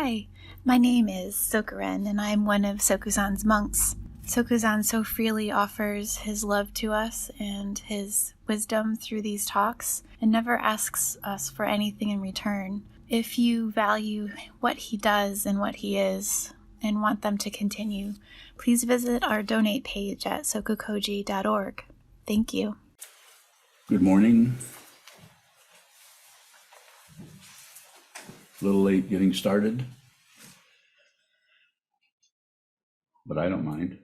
Hi, my name is Sokuzan, and I'm one of Sokuzan's monks. Sokuzan so freely offers his love to us and his wisdom through these talks, and never asks us for anything in return. If you value what he does and what he is, and want them to continue, please visit our donate page at SokukoJi.org. Thank you. Good morning. A little late getting started, but I don't mind.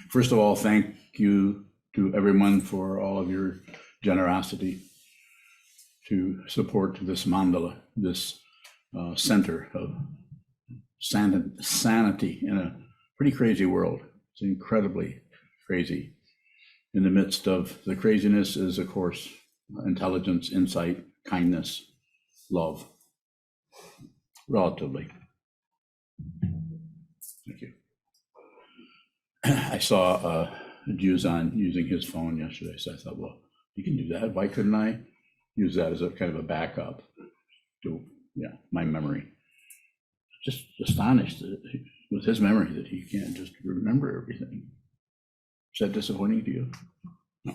First of all, thank you to everyone for all of your generosity to support this mandala, this center of sanity in a pretty crazy world. It's incredibly crazy. In the midst of the craziness is, of course, intelligence, insight, kindness, love, relatively. Thank you. I saw Sokuzan using his phone yesterday, so I thought, well, you can do that. Why couldn't I use that as a kind of a backup to my memory? Just astonished with his memory that he can't just remember everything. Is that disappointing to you? No.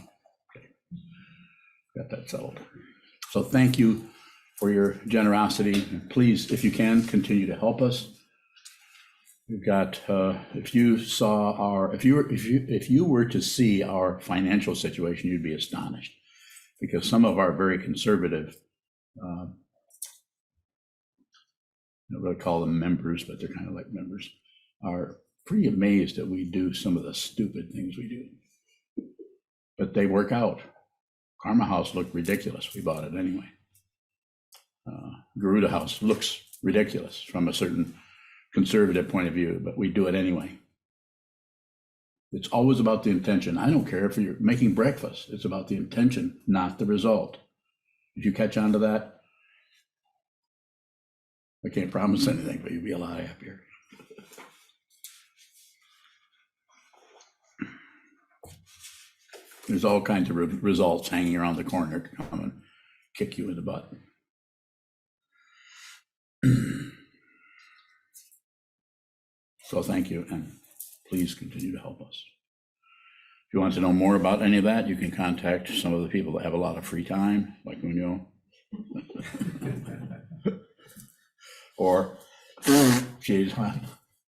Okay. Got that settled. So thank you for your generosity. Please, if you can, continue to help us. We've got, if you were to see our financial situation, you'd be astonished, because some of our very conservative, I don't really call them members, but they're kind of like members, are pretty amazed that we do some of the stupid things we do. But they work out. Karma House looked ridiculous. We bought it anyway. Garuda House looks ridiculous from a certain conservative point of view, but we do it anyway. It's always about the intention. I don't care if you're making breakfast. It's about the intention, not the result. If you catch on to that, I can't promise anything, but you'll be a lot happier. There's all kinds of results hanging around the corner to come and kick you in the butt. So thank you, and please continue to help us. If you want to know more about any of that, you can contact some of the people that have a lot of free time, like Unyo, or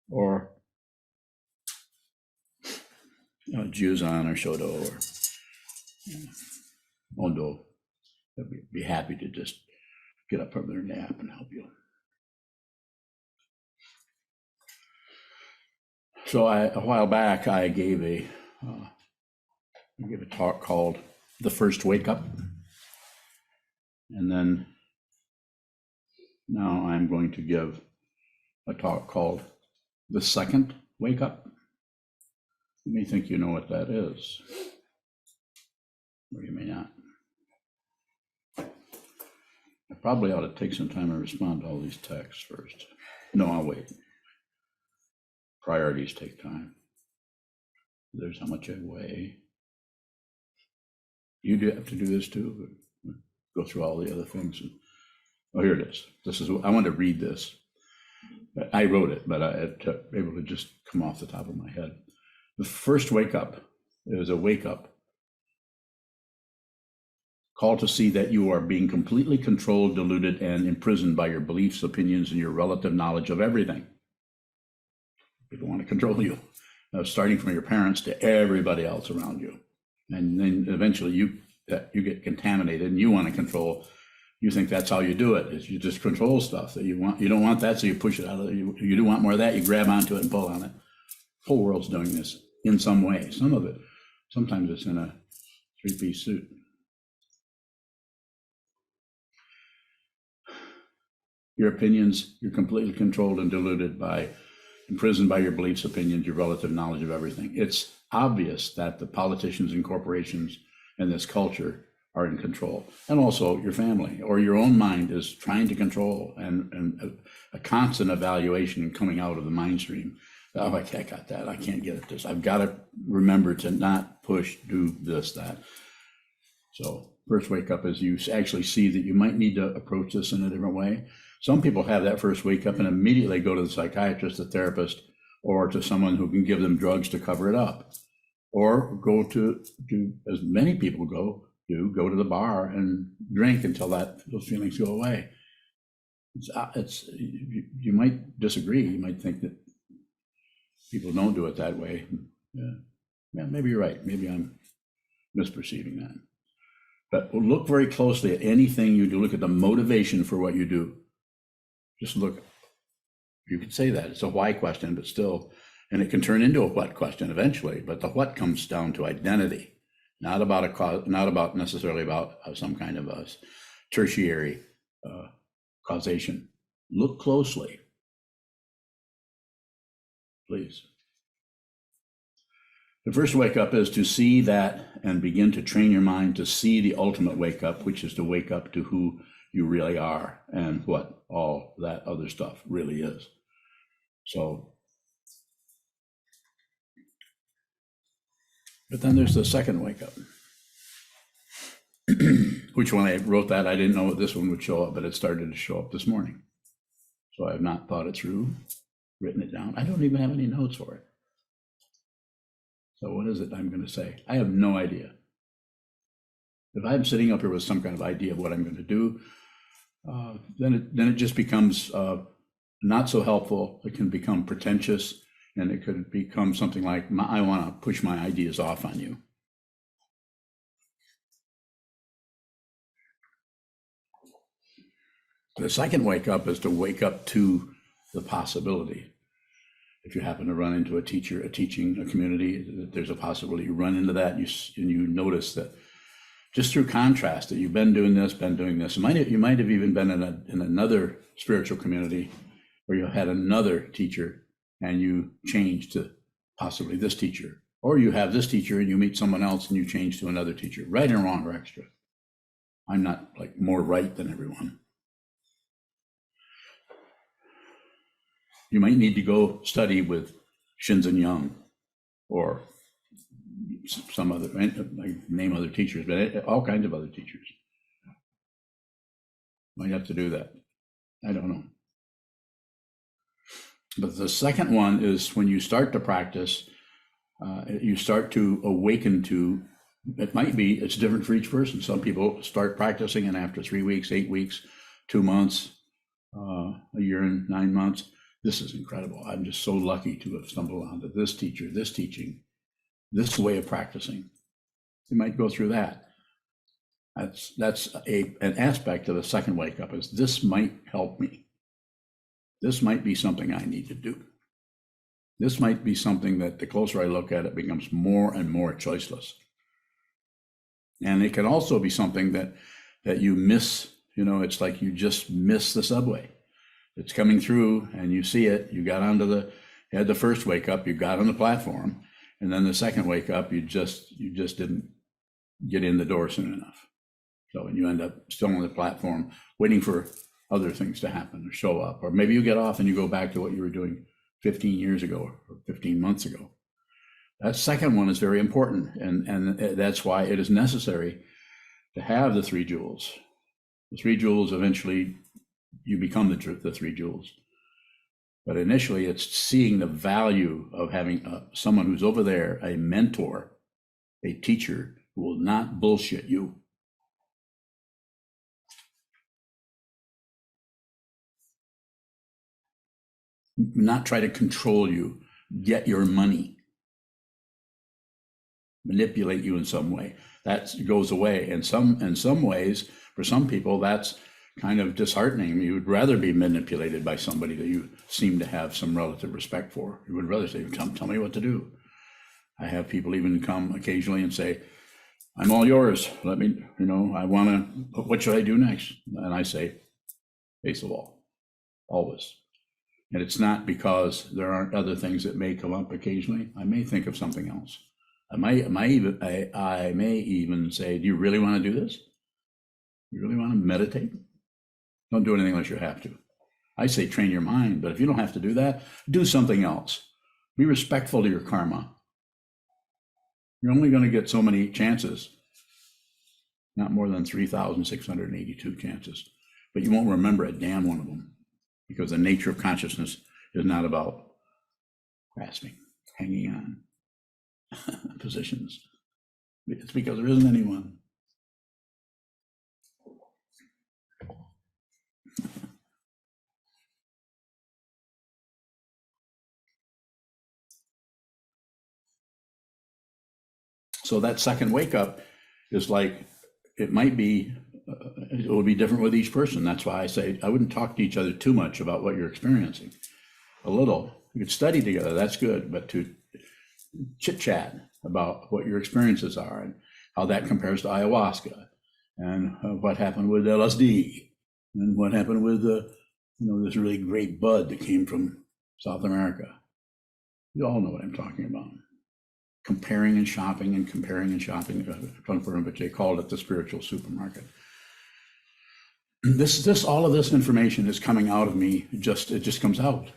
or Juzan or Shodo or Ondo. They'd be happy to just get up from their nap and help you. So a while back, I gave a talk called "The First Wake Up," and then now I'm going to give a talk called "The Second Wake Up." You may think you know what that is, or you may not. I probably ought to take some time and respond to all these texts first. No, I'll wait. Priorities take time. There's how much I weigh. You do have to do this too. Go through all the other things. Oh, here it is. I want to read this. I wrote it, but I had to be able to just come off the top of my head. The first wake up is a wake up call to see that you are being completely controlled, deluded, and imprisoned by your beliefs, opinions, and your relative knowledge of everything. People want to control you, starting from your parents to everybody else around you. And then eventually you get contaminated and you want to control. You think that's how you do it, is you just control stuff that you want. You don't want that, so you push it out of you. You do want more of that, you grab onto it and pull on it. The whole world's doing this in some way. Some of it, sometimes it's in a three-piece suit. Your opinions, you're completely controlled and deluded by, imprisoned by your beliefs, opinions, your relative knowledge of everything. It's obvious that the politicians and corporations and this culture are in control, and also your family or your own mind is trying to control, and a constant evaluation and coming out of the mind stream Oh, I got that. I can't get at this. I've got to remember to not push, do this, that. So first wake up is you actually see that you might need to approach this in a different way. Some people have that first wake up and immediately go to the psychiatrist, the therapist, or to someone who can give them drugs to cover it up. Or go to as many people go to the bar and drink until those feelings go away. You might disagree. You might think that people don't do it that way. Yeah, maybe you're right. Maybe I'm misperceiving that. But look very closely at anything you do. Look at the motivation for what you do. Just look. You could say that. It's a why question, but still, and it can turn into a what question eventually. But the what comes down to identity, not about a cause, not about necessarily about some kind of a tertiary causation. Look closely, please. The first wake up is to see that and begin to train your mind to see the ultimate wake up, which is to wake up to who you really are and what all that other stuff really is. So, but then there's the second wake up, which when I wrote that, I didn't know this one would show up, but it started to show up this morning. So I have not thought it through, written it down. I don't even have any notes for it. So what is it I'm going to say? I have no idea. If I'm sitting up here with some kind of idea of what I'm going to do, then it just becomes not so helpful. It can become pretentious, and it could become something like, I want to push my ideas off on you. The second wake up is to wake up to the possibility. If you happen to run into a teaching community, there's a possibility you run into that, and you notice that just through contrast that you've been doing this. You might have even been in another spiritual community where you had another teacher and you change to possibly this teacher, or you have this teacher and you meet someone else and you change to another teacher, right and wrong or extra. I'm not like more right than everyone. You might need to go study with Shinzen Young or some other, name other teachers, but all kinds of other teachers. Might have to do that. I don't know. But the second one is when you start to practice, you start to awaken to, it's different for each person. Some people start practicing and after 3 weeks, 8 weeks, 2 months, a year and 9 months, this is incredible. I'm just so lucky to have stumbled onto this teacher, this teaching, this way of practicing. You might go through that. That's an aspect of the second wake up, is this might help me. This might be something I need to do. This might be something that the closer I look at it becomes more and more choiceless. And it can also be something that you miss, it's like you just miss the subway. It's coming through and you see it, you had the first wake up, you got on the platform, and then the second wake up, you just didn't get in the door soon enough. So you end up still on the platform waiting for other things to happen or show up, or maybe you get off and you go back to what you were doing 15 years ago or 15 months ago. That second one is very important, and that's why it is necessary to have the 3 jewels. The 3 jewels, eventually you become the 3 jewels. But initially it's seeing the value of having someone who's over there, a mentor, a teacher who will not bullshit you. Not try to control you, get your money, manipulate you in some way. That goes away. In some ways, for some people, that's kind of disheartening. You would rather be manipulated by somebody that you seem to have some relative respect for. You would rather say, tell me what to do. I have people even come occasionally and say, I'm all yours. Let me, I want to, what should I do next? And I say, face the wall, always. And it's not because there aren't other things that may come up occasionally. I may think of something else. I may even say, do you really want to do this? You really want to meditate? Don't do anything unless you have to. I say train your mind, but if you don't have to do that, do something else. Be respectful to your karma. You're only going to get so many chances, not more than 3,682 chances, but you won't remember a damn one of them, because the nature of consciousness is not about grasping, hanging on positions. It's because there isn't anyone. So that second wake up is like, it might be, it will be different with each person. That's why I say I wouldn't talk to each other too much about what you're experiencing. A little, you could study together, that's good, but to chit chat about what your experiences are and how that compares to ayahuasca, and what happened with LSD, and what happened with this really great bud that came from South America. You all know what I'm talking about. Comparing and shopping and comparing and shopping. They called it the spiritual supermarket. All of this information is coming out of me. It just comes out.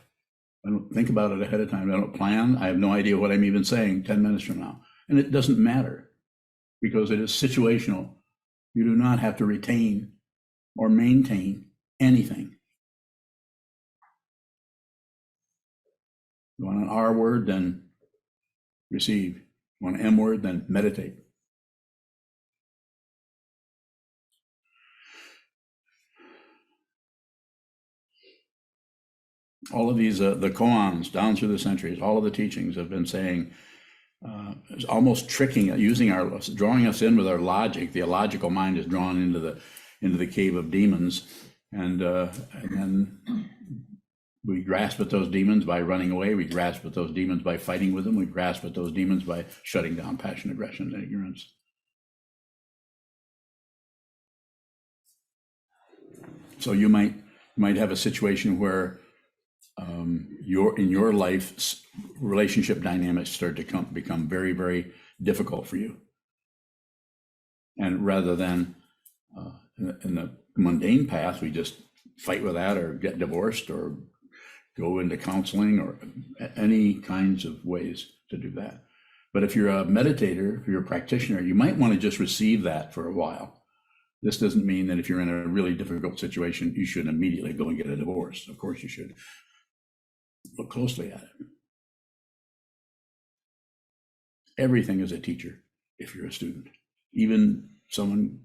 I don't think about it ahead of time. I don't plan. I have no idea what I'm even saying 10 minutes from now. And it doesn't matter, because it is situational. You do not have to retain or maintain anything. You want an R word, then receive. You want an M word, then meditate. All of these, the koans down through the centuries, all of the teachings have been saying, it's almost tricking, drawing us in with our logic. The illogical mind is drawn into the cave of demons, and then we grasp at those demons by running away. We grasp at those demons by fighting with them. We grasp at those demons by shutting down passion, aggression, and ignorance. So you might have a situation where in your life, relationship dynamics start to become very, very difficult for you. And rather than in the mundane path, we just fight with that or get divorced or go into counseling or any kinds of ways to do that. But if you're a meditator, if you're a practitioner, you might want to just receive that for a while. This doesn't mean that if you're in a really difficult situation, you should immediately go and get a divorce. Of course you should. Look closely at it. Everything is a teacher if you're a student. Even someone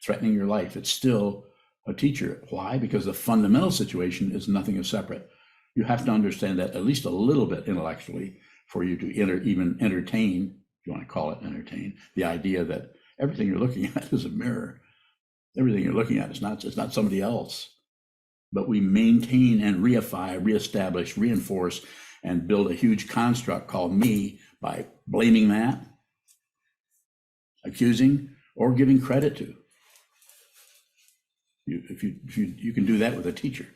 threatening your life, it's still a teacher. Why? Because the fundamental situation is nothing is separate. You have to understand that at least a little bit intellectually for you to even entertain, if you want to call it entertain, the idea that everything you're looking at is a mirror. Everything you're looking at is not somebody else. But we maintain and reify, reestablish, reinforce, and build a huge construct called me by blaming that, accusing, or giving credit to. If you can do that with a teacher.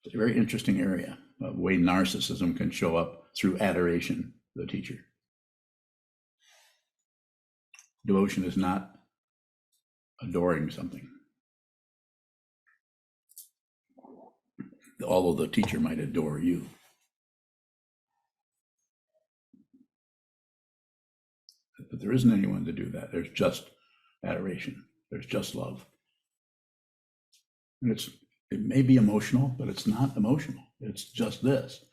It's a very interesting area of way narcissism can show up through adoration of the teacher. Devotion is not adoring something, although the teacher might adore you. But there isn't anyone to do that. There's just adoration. There's just love. And it may be emotional, but it's not emotional. It's just this.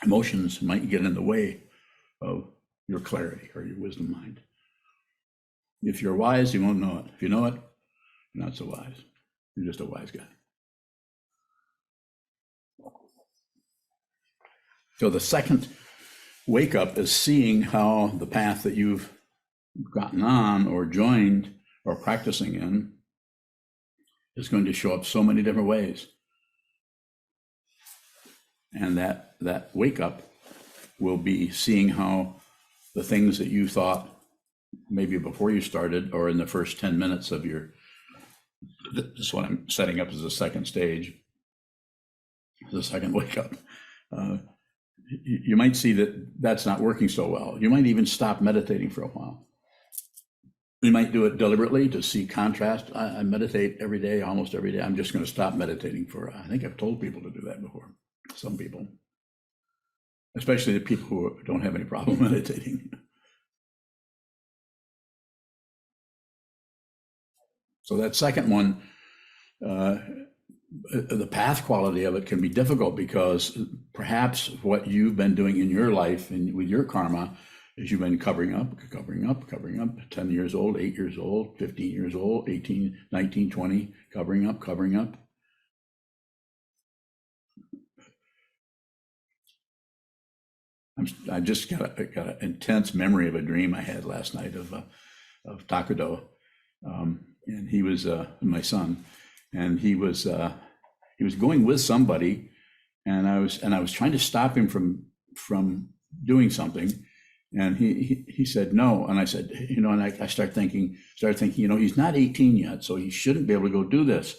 Emotions might get in the way of your clarity or your wisdom mind. If you're wise, you won't know it. If you know it, you're not so wise. You're just a wise guy. So the second wake up is seeing how the path that you've gotten on or joined or practicing in is going to show up so many different ways. And that wake up will be seeing how the things that you thought maybe before you started or in the first 10 minutes of this is what I'm setting up as the second stage, the second wake up. You might see that that's not working so well. You might even stop meditating for a while. You might do it deliberately to see contrast. I meditate every day, almost every day. I'm just going to stop meditating I think I've told people to do that before, some people. especially the people who don't have any problem meditating. So that second one, the path quality of it can be difficult because perhaps what you've been doing in your life and with your karma is you've been covering up, 10 years old, 8 years old, 15 years old, 18, 19, 20, covering up. I just got an intense memory of a dream I had last night of Takudo, and he was my son, and he was going with somebody, and I was trying to stop him from doing something, and he said no, and I said, and I started thinking, he's not 18 yet, so he shouldn't be able to go do this.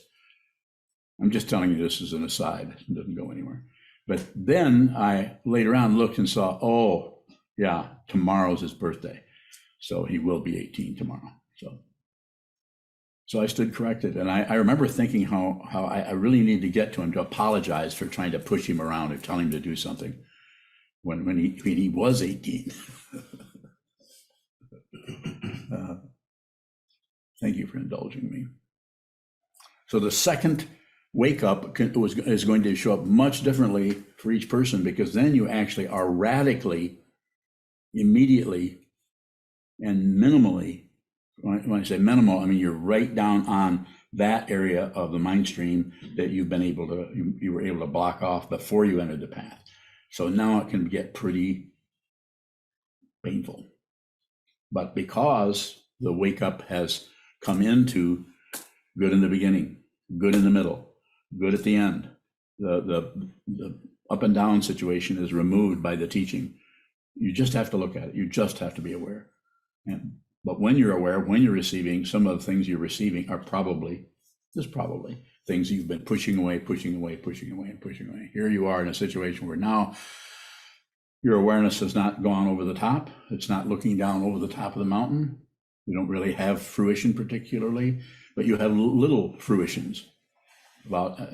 I'm just telling you this as an aside; it doesn't go anywhere. But then I later on looked and saw, oh yeah, tomorrow's his birthday, so he will be 18 tomorrow. So I stood corrected, and I remember thinking how I really need to get to him to apologize for trying to push him around or tell him to do something when he was 18. Thank you for indulging me. So the second wake up is going to show up much differently for each person, because then you actually are radically, immediately, and minimally. When I say minimal, I mean you're right down on that area of the mind stream that you were able to block off before you entered the path. So now it can get pretty painful. But because the wake up has come into good in the beginning, good in the middle, good at the end, the up and down situation is removed by the teaching. You just have to look at it. You just have to be aware. But when you're aware, when you're receiving, some of the things you're receiving are probably things you've been pushing away. Here you are in a situation where now your awareness has not gone over the top. It's not looking down over the top of the mountain. You don't really have fruition particularly, but you have little fruitions.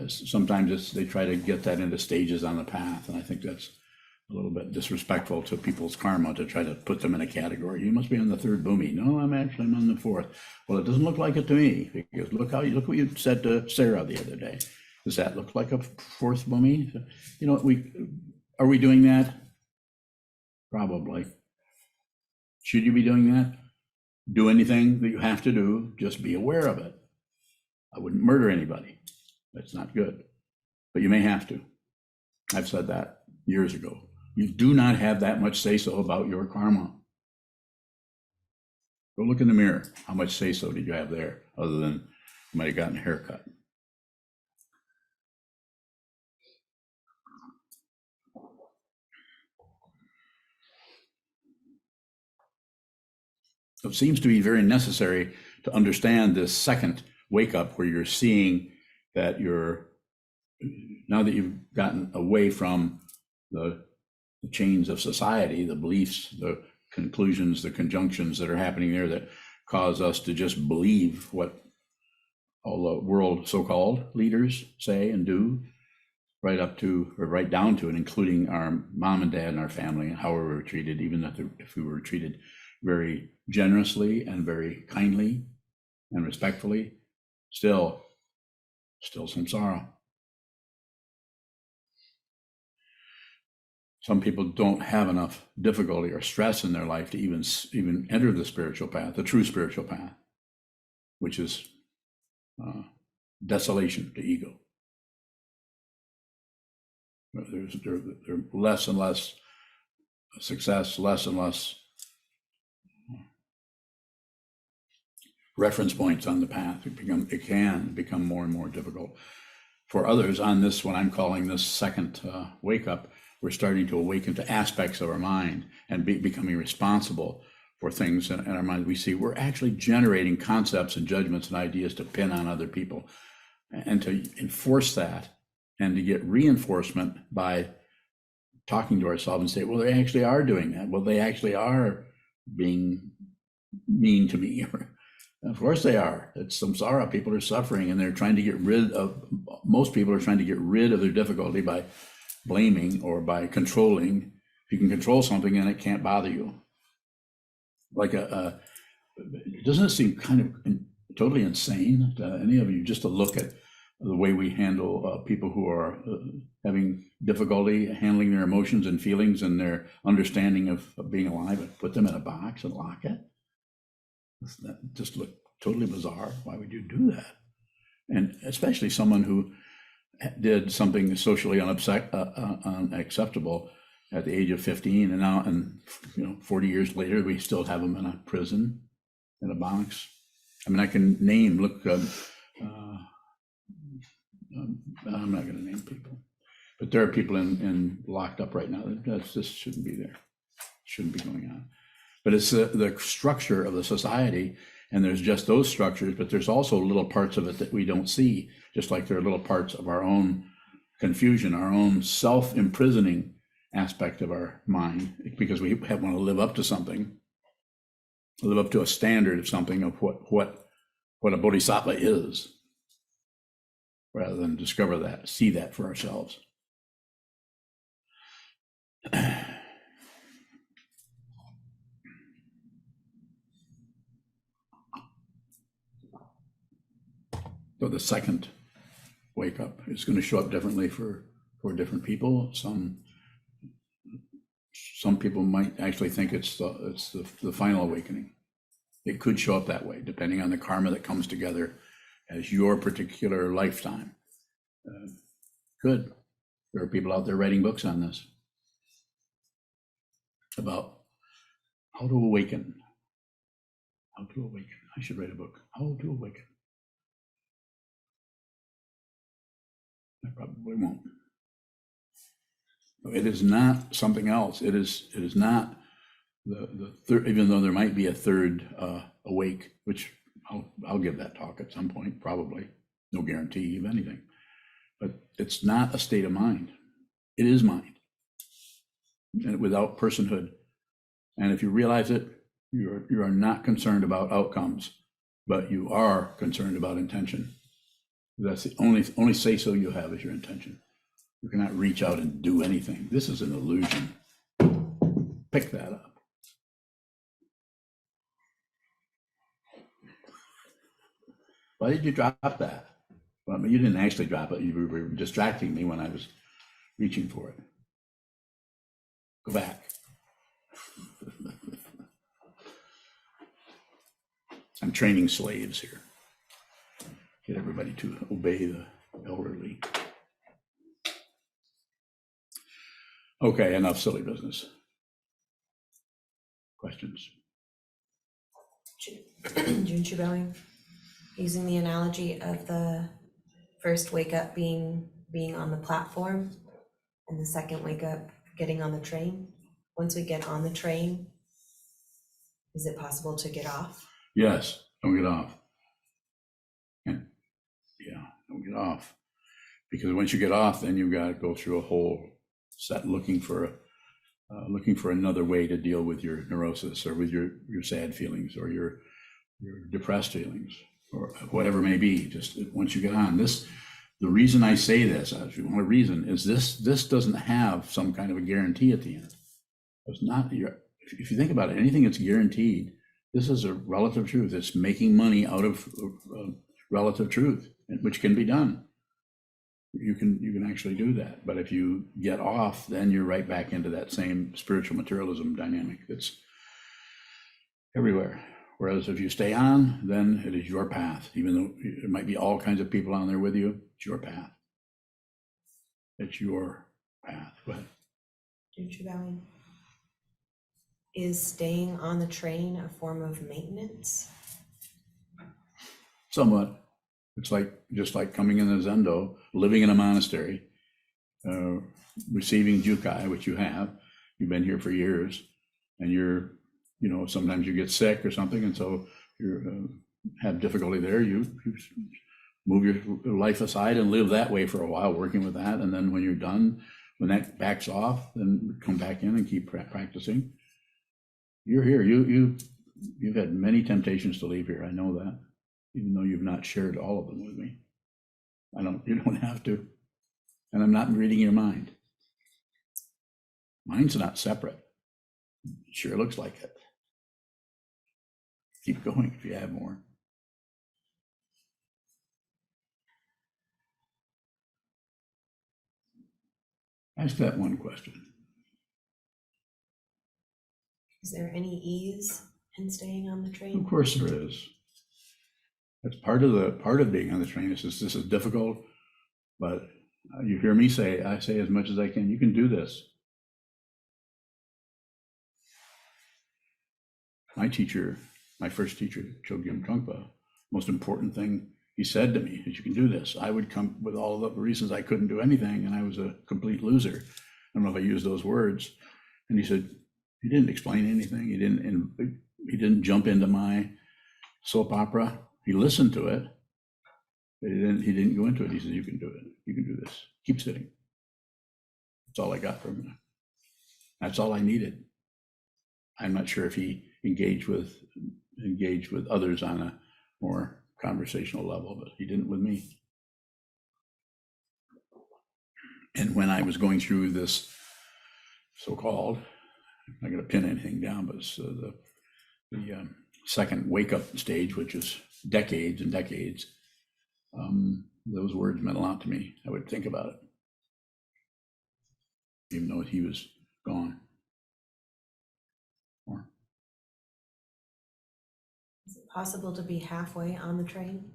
Sometimes they try to get that into stages on the path, and I think that's a little bit disrespectful to people's karma to try to put them in a category. You must be on the third bhumi. No, I'm on the fourth. Well, it doesn't look like it to me, because look what you said to Sarah the other day. Does that look like a fourth bhumi? Are we doing that? Probably. Should you be doing that? Do anything that you have to do, just be aware of it. I wouldn't murder anybody. That's not good. But you may have to. I've said that years ago. You do not have that much say-so about your karma. Go look in the mirror. How much say-so did you have there, other than you might have gotten a haircut? So it seems to be very necessary to understand this second wake-up, where you're seeing that now that you've gotten away from the chains of society, the beliefs, the conclusions, the conjunctions that are happening there that cause us to just believe what all the world so-called leaders say and do, right down to and including our mom and dad and our family and how we were treated, even if we were treated very generously and very kindly and respectfully, still samsara. Some people don't have enough difficulty or stress in their life to even enter the spiritual path, the true spiritual path, which is desolation to ego. There's less and less success, less and less reference points on the path. It can become more and more difficult. For others on this, what I'm calling this second wake up, we're starting to awaken to aspects of our mind and becoming responsible for things in our mind. We see we're actually generating concepts and judgments and ideas to pin on other people, and to enforce that and to get reinforcement by talking to ourselves and say, well, they actually are doing that. Well, they actually are being mean to me. Of course they are. It's samsara. People are suffering, and they're trying to get rid of, most people are trying to get rid of their difficulty by blaming or by controlling If you can control something, then it can't bother you. Like doesn't it seem kind of totally insane to any of you just to look at the way we handle people who are having difficulty handling their emotions and feelings and their understanding of being alive, and put them in a box and lock it? Doesn't that just look totally bizarre? Why would you do that? And especially someone who did something socially unacceptable at the age of 15, and now, and 40 years later, we still have them in a prison, in a box. I mean, I can name, I'm not going to name people, but there are people in locked up right now that just shouldn't be there, shouldn't be going on. But it's the structure of the society, and there's just those structures, but there's also little parts of it that we don't see, just like there are little parts of our own confusion, our own self-imprisoning aspect of our mind, because we want to live up to something, live up to a standard of something, of what a bodhisattva is, rather than discover that, see that for ourselves. So the second wake up is going to show up differently for different people. Some people might actually think it's the final awakening. It could show up that way, depending on the karma that comes together as your particular lifetime. Good. There are people out there writing books on this, about how to awaken. How to awaken. I should write a book. How to awaken. I probably won't. It is not something else. It is not the third, even though there might be a third awake, which I'll give that talk at some point, probably. No guarantee of anything. But it's not a state of mind. It is mind, and without personhood. And if you realize it, you are not concerned about outcomes, but you are concerned about intention. That's the only say so you have is your intention. You cannot reach out and do anything. This is an illusion. Pick that up. Why did you drop that? Well, I mean, you didn't actually drop it. You were distracting me when I was reaching for it. Go back. I'm training slaves here. Get everybody to obey the elderly. Okay, enough silly business. Questions? Junchi Bowing, using the analogy of the first wake up being on the platform and the second wake up getting on the train. Once we get on the train, is it possible to get off? Yes, don't get off. Yeah, don't get off. Because once you get off, then you've got to go through a whole set looking for another way to deal with your neurosis, or with your sad feelings, or your depressed feelings, or whatever it may be. Just once you get on this, the reason I say this, if you want a reason, is this doesn't have some kind of a guarantee at the end. It's not if you think about it, anything that's guaranteed, this is a relative truth. It's making money out of relative truth, which can be done. You can actually do that. But if you get off, then you're right back into that same spiritual materialism dynamic that's everywhere. Whereas if you stay on, then it is your path. Even though there might be all kinds of people on there with you, it's your path. It's your path. Go ahead. Is staying on the train a form of maintenance? Somewhat. It's just like coming in the Zendo, living in a monastery, receiving jukai, which you have. You've been here for years, and sometimes you get sick or something, and so you have difficulty there. You move your life aside and live that way for a while, working with that, and then when you're done, when that backs off, then come back in and keep practicing. You're here. You've had many temptations to leave here. I know that. Even though you've not shared all of them with me. You don't have to. And I'm not reading your mind. Mine's not separate. It sure looks like it. Keep going if you have more. Ask that one question. Is there any ease in staying on the train? Of course there is. That's part of being on the train. This is difficult, but you hear me say, I say as much as I can, you can do this. My teacher, my first teacher, Chogyam Trungpa, most important thing he said to me is, you can do this. I would come with all the reasons I couldn't do anything, and I was a complete loser. I don't know if I used those words. And he said, he didn't explain anything. He didn't jump into my soap opera. He listened to it, but he didn't go into it. He said, you can do it. You can do this. Keep sitting. That's all I got from him. That's all I needed. I'm not sure if he engaged with others on a more conversational level, but he didn't with me. And when I was going through this so-called, I'm not going to pin anything down, but it's the second wake-up stage, which is decades and decades, those words meant a lot to me. I would think about it, even though he was gone. Is it possible to be halfway on the train?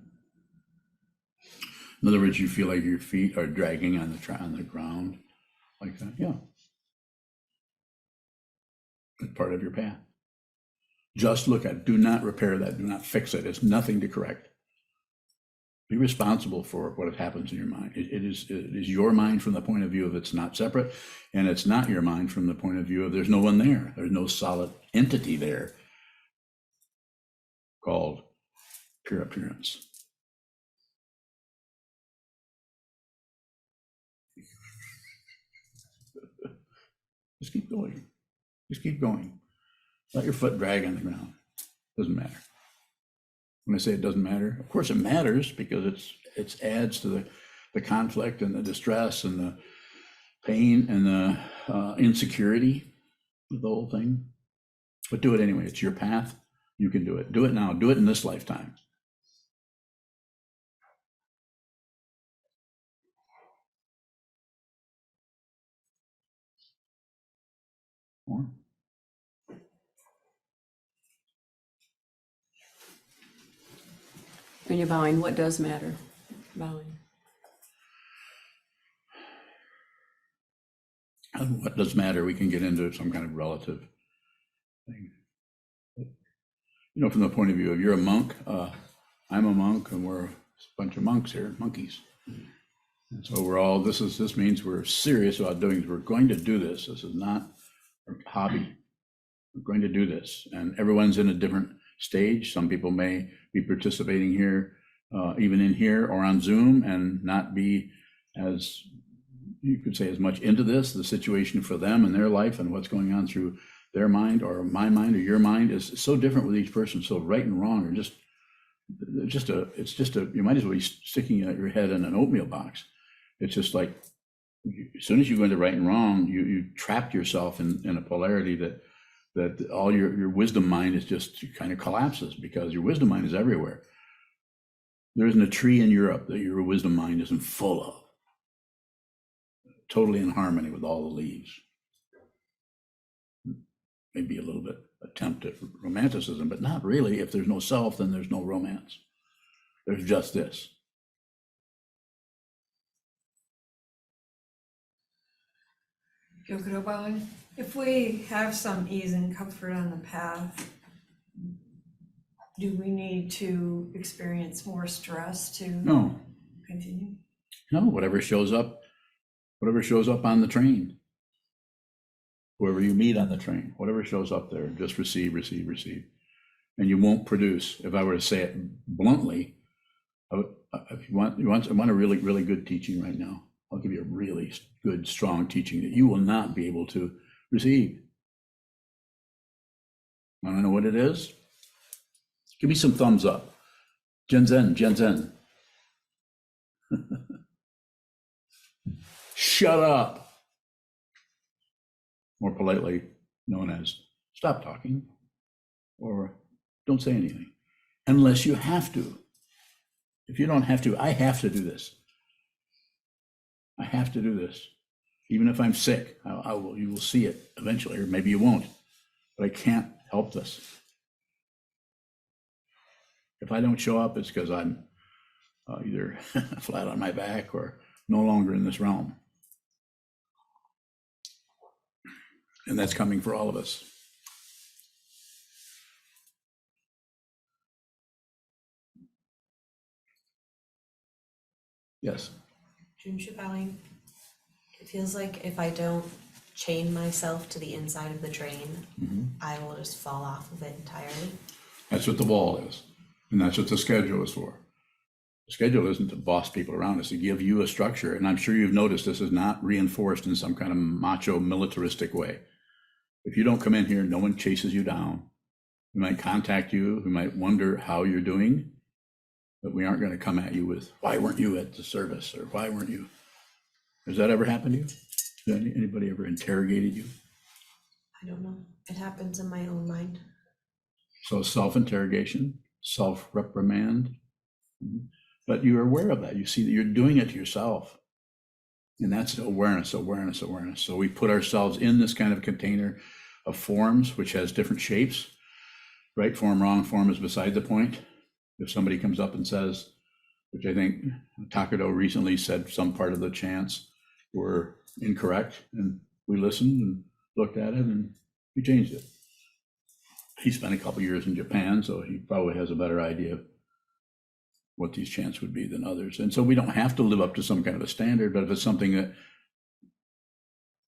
In other words, you feel like your feet are dragging on the ground like that. Yeah. It's part of your path. Just look at it. Do not repair that. Do not fix it. It's nothing to correct. Be responsible for what happens in your mind. It is your mind from the point of view of it's not separate, and it's not your mind from the point of view of there's no one there. There's no solid entity there called pure appearance. Just keep going. Just keep going. Let your foot drag on the ground. Doesn't matter. When I say it doesn't matter, of course it matters, because it adds to the conflict and the distress and the pain and the insecurity of the whole thing. But do it anyway. It's your path. You can do it. Do it now. Do it in this lifetime. More? When you're bowing, what does matter? Bowing. And what does matter? We can get into some kind of relative thing. You know, from the point of view of you're a monk, I'm a monk, and we're a bunch of monks here, monkeys. And so we're all, this means we're serious about doing this. We're going to do this. This is not a hobby. We're going to do this. And everyone's in a different stage. Some people may be participating here, even in here or on Zoom, and not be as, you could say, as much into this. The situation for them and their life and what's going on through their mind or my mind or your mind is so different with each person. So right and wrong are you might as well be sticking your head in an oatmeal box. It's just like, as soon as you go into right and wrong, you trapped yourself in a polarity that all your wisdom mind is just kind of collapses, because your wisdom mind is everywhere. There isn't a tree in Europe that your wisdom mind isn't full of. Totally in harmony with all the leaves. Maybe a little bit attempt at romanticism, but not really. If there's no self, then there's no romance. There's just this. Yogabalan, if we have some ease and comfort on the path, do we need to experience more stress to continue? No, whatever shows up on the train, whoever you meet on the train, whatever shows up there, just receive, receive, receive. And you won't produce. If I were to say it bluntly, if you want a really, really good teaching right now, I'll give you a really good, strong teaching that you will not be able to receive. I don't know what it is. Give me some thumbs up. Genzen, Genzen. Shut up. more politely known as stop talking or don't say anything, unless you have to. If you don't have to, I have to do this. I have to do this. Even if I'm sick, you will see it eventually, or maybe you won't, but I can't help this. If I don't show up, it's because I'm either flat on my back or no longer in this realm. And that's coming for all of us. Yes. Jun Shubali, it feels like if I don't chain myself to the inside of the train, I will just fall off of it entirely. That's what the wall is. And that's what the schedule is for. The schedule isn't to boss people around, it's to give you a structure. And I'm sure you've noticed this is not reinforced in some kind of macho militaristic way. If you don't come in here, no one chases you down. We might contact you. We might wonder how you're doing, but we aren't going to come at you with, why weren't you at the service? Or why weren't you? Has that ever happened to you? Has anybody ever interrogated you? I don't know. It happens in my own mind. So self-interrogation, self-reprimand, but you're aware of that. You see that you're doing it to yourself. And that's awareness, awareness, awareness. So we put ourselves in this kind of container of forms, which has different shapes. Right form, wrong form is beside the point. If somebody comes up and says, which I think Takado recently said some part of the chants were incorrect, and we listened and looked at it and we changed it. He spent a couple years in Japan, so he probably has a better idea of what these chants would be than others. And so we don't have to live up to some kind of a standard, but if it's something that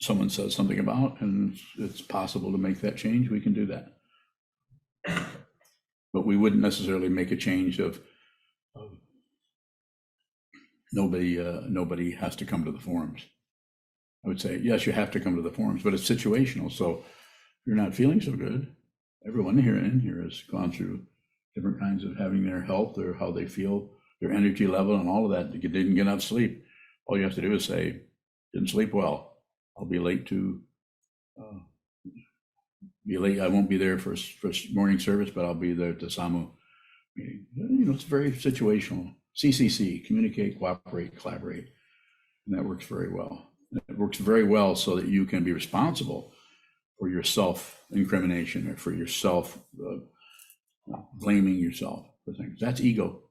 someone says something about and it's possible to make that change, we can do that. But we wouldn't necessarily make a change of nobody has to come to the forums. I would say, yes, you have to come to the forums, but it's situational. So if you're not feeling so good, everyone in here has gone through different kinds of having their health or how they feel, their energy level and all of that. You didn't get enough sleep. All you have to do is say, didn't sleep well. I'll be late to I won't be there for morning service, but I'll be there at the SAMU meeting. It's very situational. CCC, communicate, cooperate, collaborate. And that works very well. It works very well so that you can be responsible for your self-incrimination or for yourself blaming yourself for things. That's ego.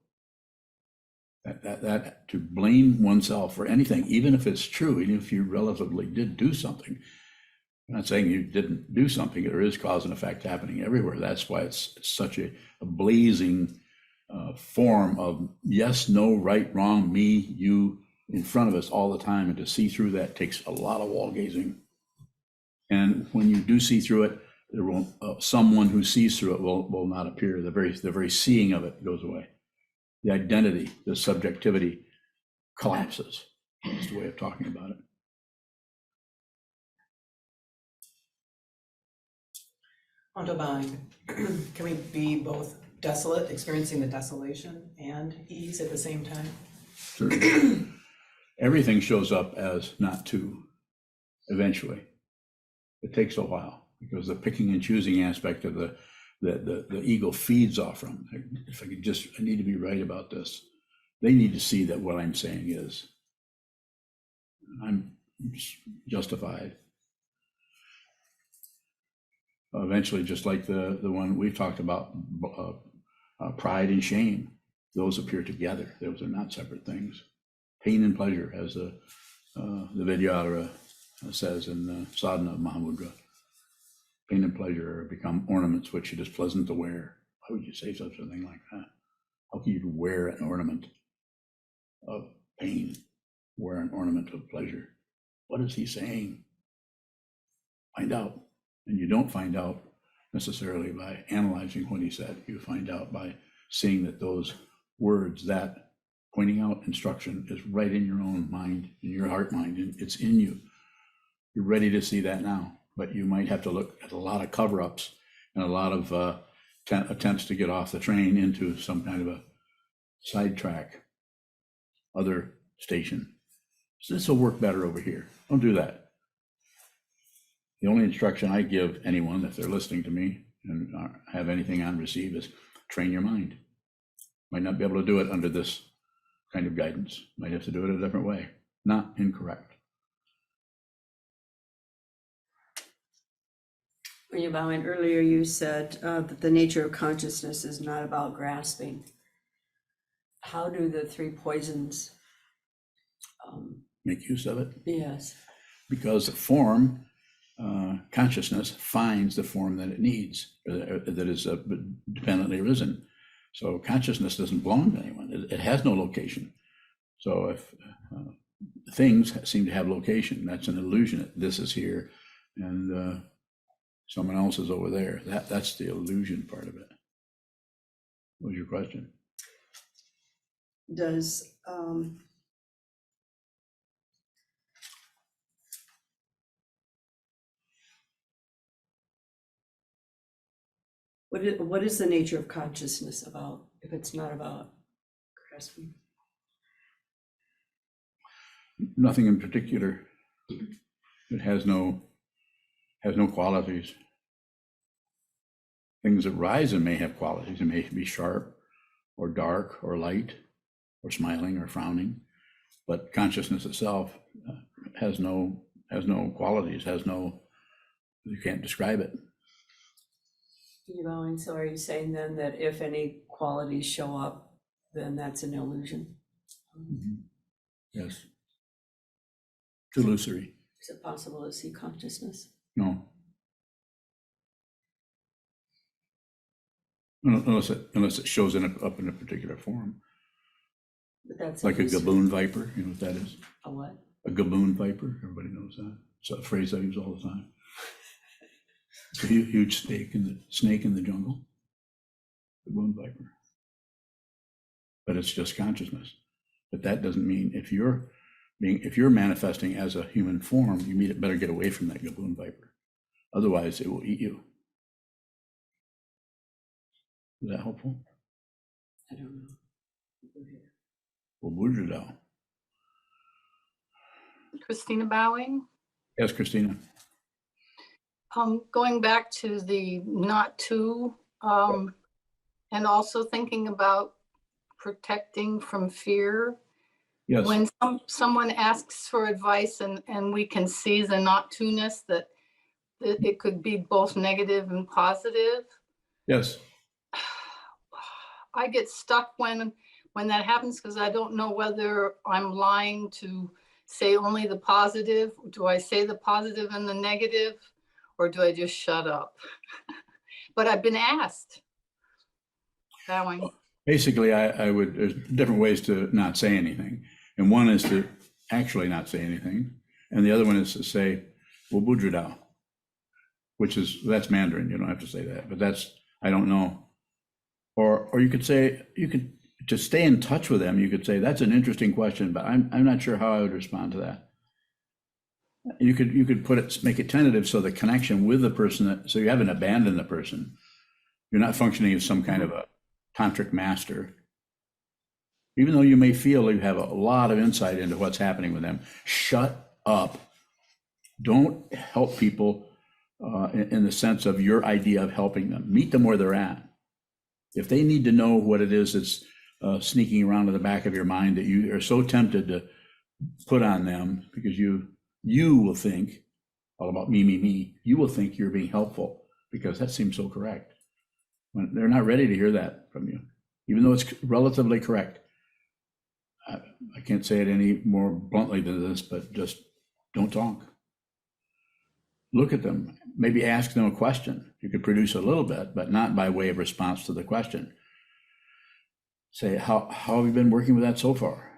That to blame oneself for anything, even if it's true, even if you relatively did do something. I'm not saying you didn't do something. There is cause and effect happening everywhere. That's why it's such a blazing form of yes, no, right, wrong, me, you in front of us all the time. And to see through that takes a lot of wall gazing. And when you do see through it, there won't someone who sees through it will not appear. The very seeing of it goes away. The identity, the subjectivity collapses. That's the way of talking about it. Ontobang, can we be both desolate, experiencing the desolation, and ease at the same time? Sure. Everything shows up as not to eventually. It takes a while because the picking and choosing aspect of the ego feeds off from. If I need to be right about this. They need to see that what I'm saying is I'm justified. Eventually, just like the one we've talked about, pride and shame, those appear together. Those are not separate things. Pain and pleasure, as the Vidyadhara says in the Sadhana Mahamudra. Pain and pleasure become ornaments which it is pleasant to wear. Why would you say such a thing like that? How can you wear an ornament of pain, wear an ornament of pleasure? What is he saying? Find out. And you don't find out necessarily by analyzing what he said. You find out by seeing that those words, that pointing out instruction is right in your own mind, in your heart mind, and it's in you. You're ready to see that now, but you might have to look at a lot of cover-ups and a lot of attempts to get off the train into some kind of a sidetrack, other station. So this will work better over here. Don't do that. The only instruction I give anyone, if they're listening to me and have anything on receive, is train your mind. Might not be able to do it under this kind of guidance. Might have to do it a different way. Not incorrect. When you bowing earlier, you said that the nature of consciousness is not about grasping. How do the three poisons Make use of it. yes. Because the form, consciousness finds the form that it needs, that is dependently arisen. So consciousness doesn't belong to anyone. It has no location. So if things seem to have location, that's an illusion. This is here and someone else is over there. That's the illusion part of it. What was your question? Does what is the nature of consciousness about if it's not about grasping? Nothing in particular. It has no qualities. Things that rise and may have qualities. It may be sharp or dark or light or smiling or frowning, but consciousness itself has no qualities, you can't describe it. So are you saying then that if any qualities show up, then that's an illusion? Mm-hmm. Yes. It's illusory. Is it possible to see consciousness? No. Unless it shows up in a particular form. But that's like illusory. a gaboon viper, you know what that is? A what? A gaboon viper, everybody knows that. It's a phrase I use all the time. It's a huge snake in the jungle. Gaboon viper. But it's just consciousness. But that doesn't mean if you're manifesting as a human form, you better get away from that gaboon viper. Otherwise, it will eat you. Is that helpful? I don't know. Well, Bujradao. Christina Bowing. Yes, Christina. Going back to the not to, and also thinking about protecting from fear. Yes. When someone asks for advice and we can see the not to-ness, that it could be both negative and positive. Yes. I get stuck when that happens because I don't know whether I'm lying to say only the positive. Do I say the positive and the negative, or do I just shut up? But I've been asked. Bowing. Basically, there's different ways to not say anything. And one is to actually not say anything. And the other one is to say, well, Bujradao, that's Mandarin. You don't have to say that, but I don't know. Or you could to stay in touch with them, you could say, that's an interesting question, but I'm not sure how I would respond to that. You could make it tentative, so the connection with the person, so you haven't abandoned the person. You're not functioning as some kind of a tantric master. Even though you may feel you have a lot of insight into what's happening with them, shut up. Don't help people in the sense of your idea of helping them. Meet them where they're at. If they need to know what it is that's sneaking around in the back of your mind that you are so tempted to put on them, because you will think all about me, you will think you're being helpful because that seems so correct. When they're not ready to hear that from you, even though it's relatively correct. I can't say it any more bluntly than this, but just don't talk. Look at them, maybe ask them a question. You could produce a little bit, but not by way of response to the question. Say, how have you been working with that so far?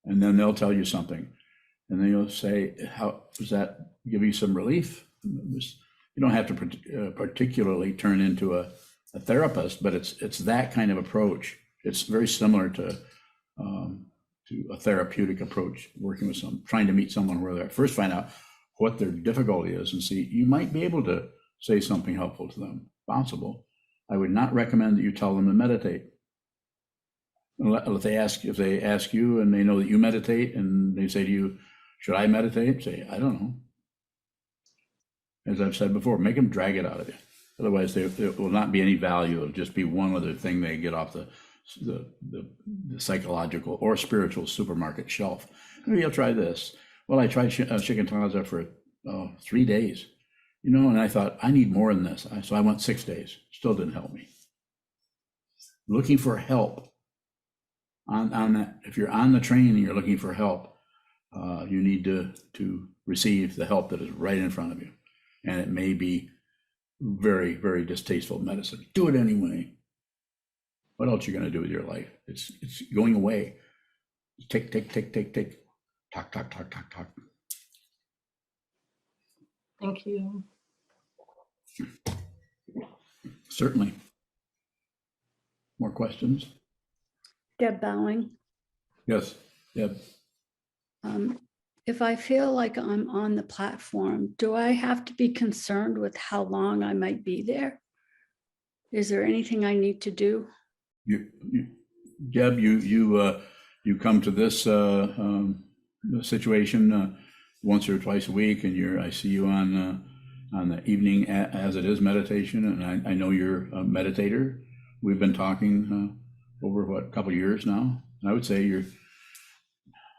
And then they'll tell you something. And then you'll say, how does that give you some relief? You don't have to particularly turn into a therapist, but it's that kind of approach. It's very similar to a therapeutic approach, working with trying to meet someone where they're at. First, find out what their difficulty is and see, you might be able to say something helpful to them, possible. I would not recommend that you tell them to meditate. If they ask you and they know that you meditate and they say to you, should I meditate? Say, I don't know. as I've said before, make them drag it out of you. Otherwise, there will not be any value. It'll just be one other thing they get off the psychological or spiritual supermarket shelf. Maybe I'll try this. Well, I tried shikantaza for 3 days, and I thought, I need more than this. So I went 6 days. Still didn't help me. Looking for help on that. If you're on the train and you're looking for help, you need to receive the help that is right in front of you. And it may be very, very distasteful medicine. Do it anyway. What else are you going to do with your life? It's going away. Tick, tick, tick, tick, tick. Talk, talk, talk, talk, talk. Thank you. Certainly. More questions? Deb Bowing. Yes, Deb. If I feel like I'm on the platform, do I have to be concerned with how long I might be there? Is there anything I need to do? Deb, you come to this situation once or twice a week, and I see you on the evening as it is meditation, and I know you're a meditator. We've been talking over a couple of years now. I would say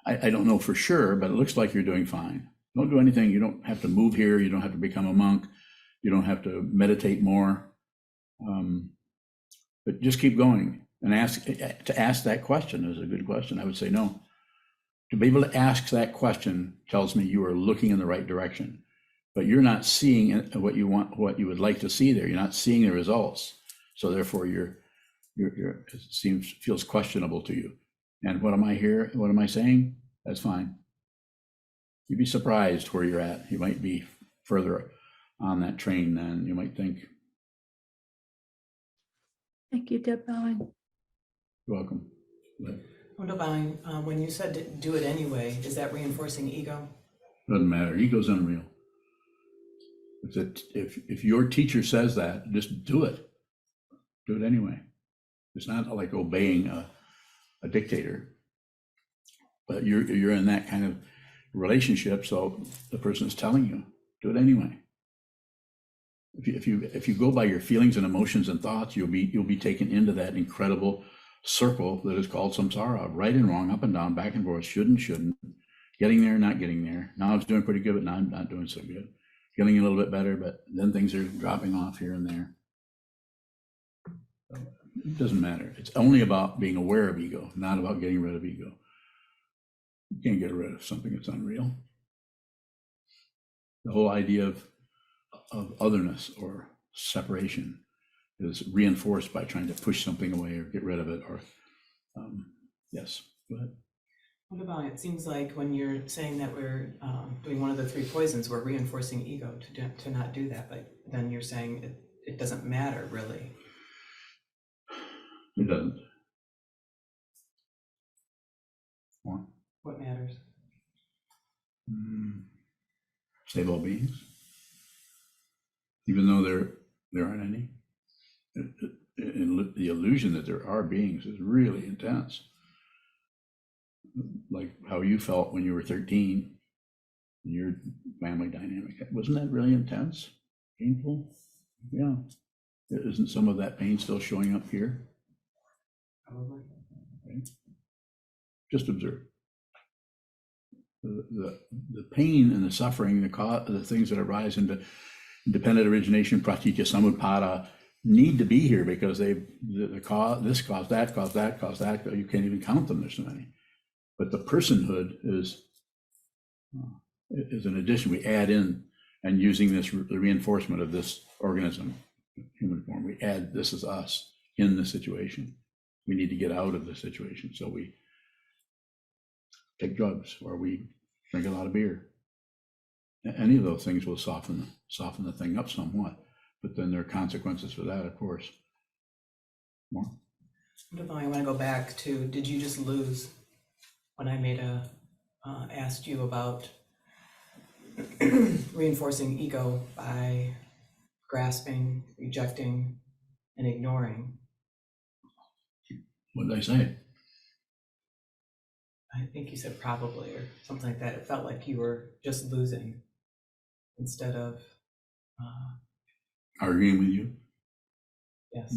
I don't know for sure, but it looks like you're doing fine. Don't do anything. You don't have to move here. You don't have to become a monk. You don't have to meditate more. But just keep going and ask that question is a good question. I would say no. To be able to ask that question tells me you are looking in the right direction, but you're not seeing what you want, what you would like to see there. You're not seeing the results. So therefore it feels questionable to you. And what am I here? What am I saying? That's fine. You'd be surprised where you're at. You might be further on that train than you might think. Thank you, Deb Bowing. You're welcome. Divine, when you said do it anyway, is that reinforcing ego? Doesn't matter. Ego's unreal. If your teacher says that, just do it. Do it anyway. It's not like obeying a dictator, but you're in that kind of relationship. So the person is telling you, do it anyway. If you go by your feelings and emotions and thoughts, you'll be taken into that incredible circle that is called samsara, right and wrong, up and down, back and forth, shouldn't, getting there, not getting there. Now I was doing pretty good, but now I'm not doing so good. Getting a little bit better, but then things are dropping off here and there. It doesn't matter. It's only about being aware of ego, not about getting rid of ego. You can't get rid of something that's unreal. The whole idea of otherness or separation is reinforced by trying to push something away or get rid of it. Or yes, go ahead. What about it? Seems like when you're saying that we're doing one of the 3 poisons, we're reinforcing ego to not do that. But then you're saying it doesn't matter really. It doesn't. More. What matters? Save all beings, even though there aren't any. The illusion that there are beings is really intense. Like how you felt when you were 13, your family dynamic. Wasn't that really intense? Painful? Yeah. Isn't some of that pain still showing up here? Probably. Okay. Just observe. The pain and the suffering, the things that arise into dependent origination, pratitya samutpada, need to be here because this caused that, caused that, caused that. You can't even count them. There's so many. But the personhood is an addition we add in, and using the reinforcement of this organism, human form, we add this is us in the situation. We need to get out of the situation, so we take drugs or we drink a lot of beer. Any of those things will soften the thing up somewhat, but then there are consequences for that, of course. More. Divine, I want to go back to, did you just lose when I asked you about reinforcing ego by grasping, rejecting, and ignoring? What did I say? I think you said probably or something like that. It felt like you were just losing instead of Arguing with you? Yes.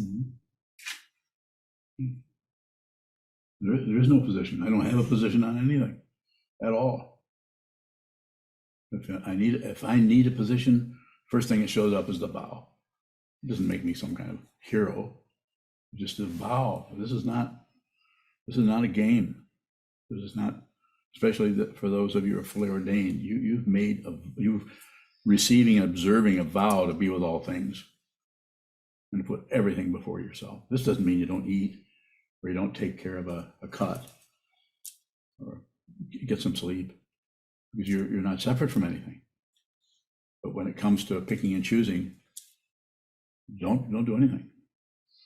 There is no position. I don't have a position on anything at all. If I need a position, first thing that shows up is the vow. It doesn't make me some kind of hero. Just a vow. This is not a game. This is not, especially for those of you who are fully ordained. You've receiving and observing a vow to be with all things and to put everything before yourself. This doesn't mean you don't eat or you don't take care of a cut or get some sleep, because you're not separate from anything. But when it comes to picking and choosing, don't do anything.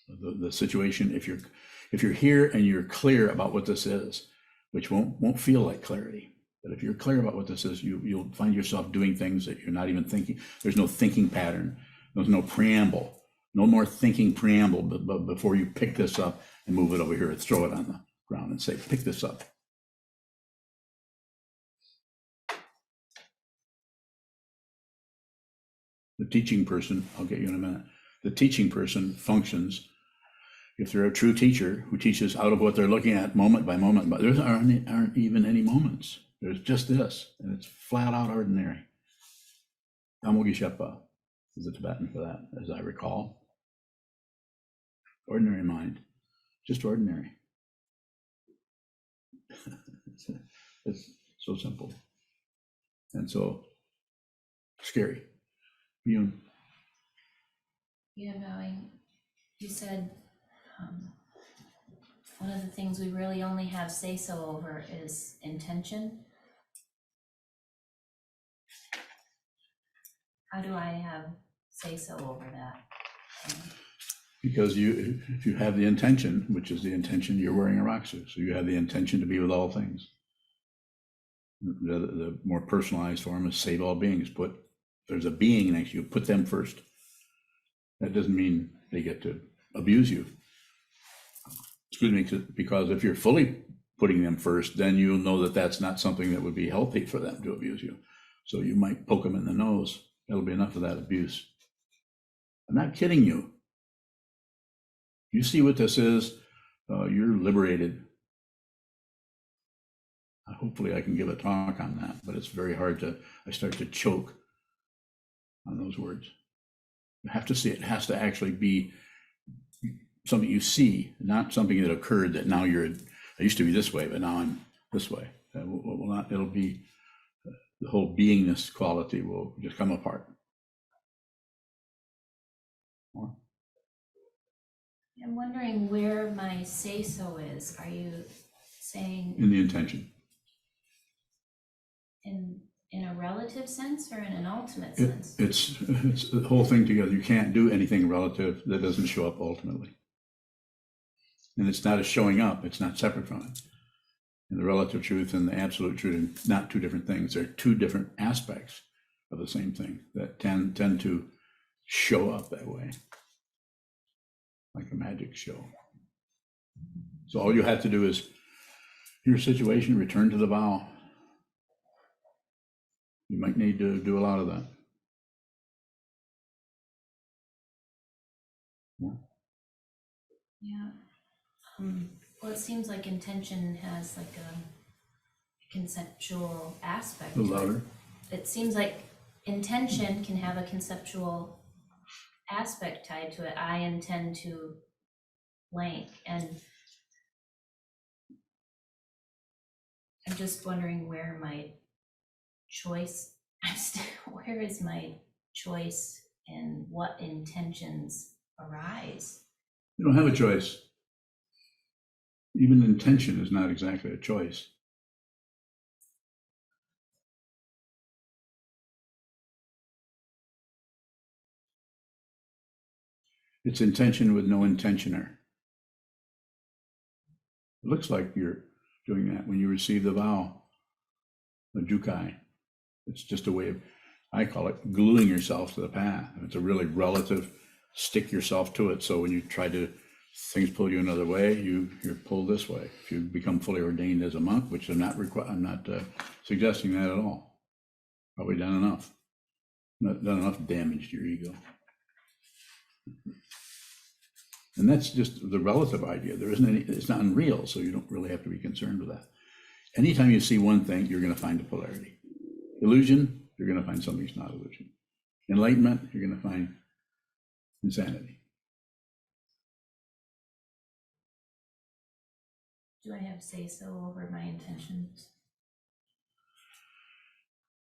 The situation, if you're here and you're clear about what this is, which won't feel like clarity, but if you're clear about what this is, you'll find yourself doing things that you're not even thinking. There's no thinking pattern. There's no preamble. No more thinking preamble but before you pick this up and move it over here and throw it on the ground and say, pick this up. The teaching person, I'll get you in a minute. The teaching person functions, if they're a true teacher who teaches out of what they're looking at moment by moment, but there aren't even any moments. There's just this, and it's flat out ordinary. Tamogi Shepa is the Tibetan for that, as I recall. Ordinary mind, just ordinary. It's so simple and so scary. You said one of the things we really only have say-so over is intention. How do I have say-so over that? Because if you have the intention, which is the intention, you're wearing a rock suit, so you have the intention to be with all things. The more personalized form is save all beings. There's a being next to you, put them first. That doesn't mean they get to abuse you. Excuse me, because if you're fully putting them first, then you'll know that that's not something that would be healthy for them to abuse you. So you might poke them in the nose. That'll be enough of that abuse. I'm not kidding you. You see what this is, you're liberated. Hopefully I can give a talk on that, but it's very hard I start to choke on those words. You have to see it. It has to actually be something you see, not something that occurred that now I used to be this way, but now I'm this way. It'll be, the whole beingness quality will just come apart. More? I'm wondering where my say-so is. Are you saying In the intention. in a relative sense or in an ultimate sense? It's the whole thing together. You can't do anything relative that doesn't show up ultimately. And it's not a showing up, it's not separate from it. And the relative truth and the absolute truth are not two different things. They're two different aspects of the same thing that tend to show up that way, like a magic show. So all you have to do is, your situation, return to the vow. You might need to do a lot of that. Yeah. Well, it seems like intention has like a conceptual aspect. A little louder. It seems like intention can have a conceptual aspect tied to it. I intend to blank, and I'm just wondering where my choice, where is my choice and what intentions arise? You don't have a choice. Even intention is not exactly a choice. It's intention with no intentioner. It looks like you're doing that when you receive the vow, the jukai. It's just a way of, I call it gluing yourself to the path. It's a really relative, stick yourself to it. So when you try to, things pull you another way, you're pulled this way. If you become fully ordained as a monk, which I'm not suggesting that at all. Probably done enough. not done enough damage to your ego. And that's just the relative idea. There isn't any, it's not unreal, so you don't really have to be concerned with that. Anytime you see one thing, you're going to find a polarity. Illusion, you're going to find something's not illusion. Enlightenment, you're going to find insanity. Do I have say-so over my intentions?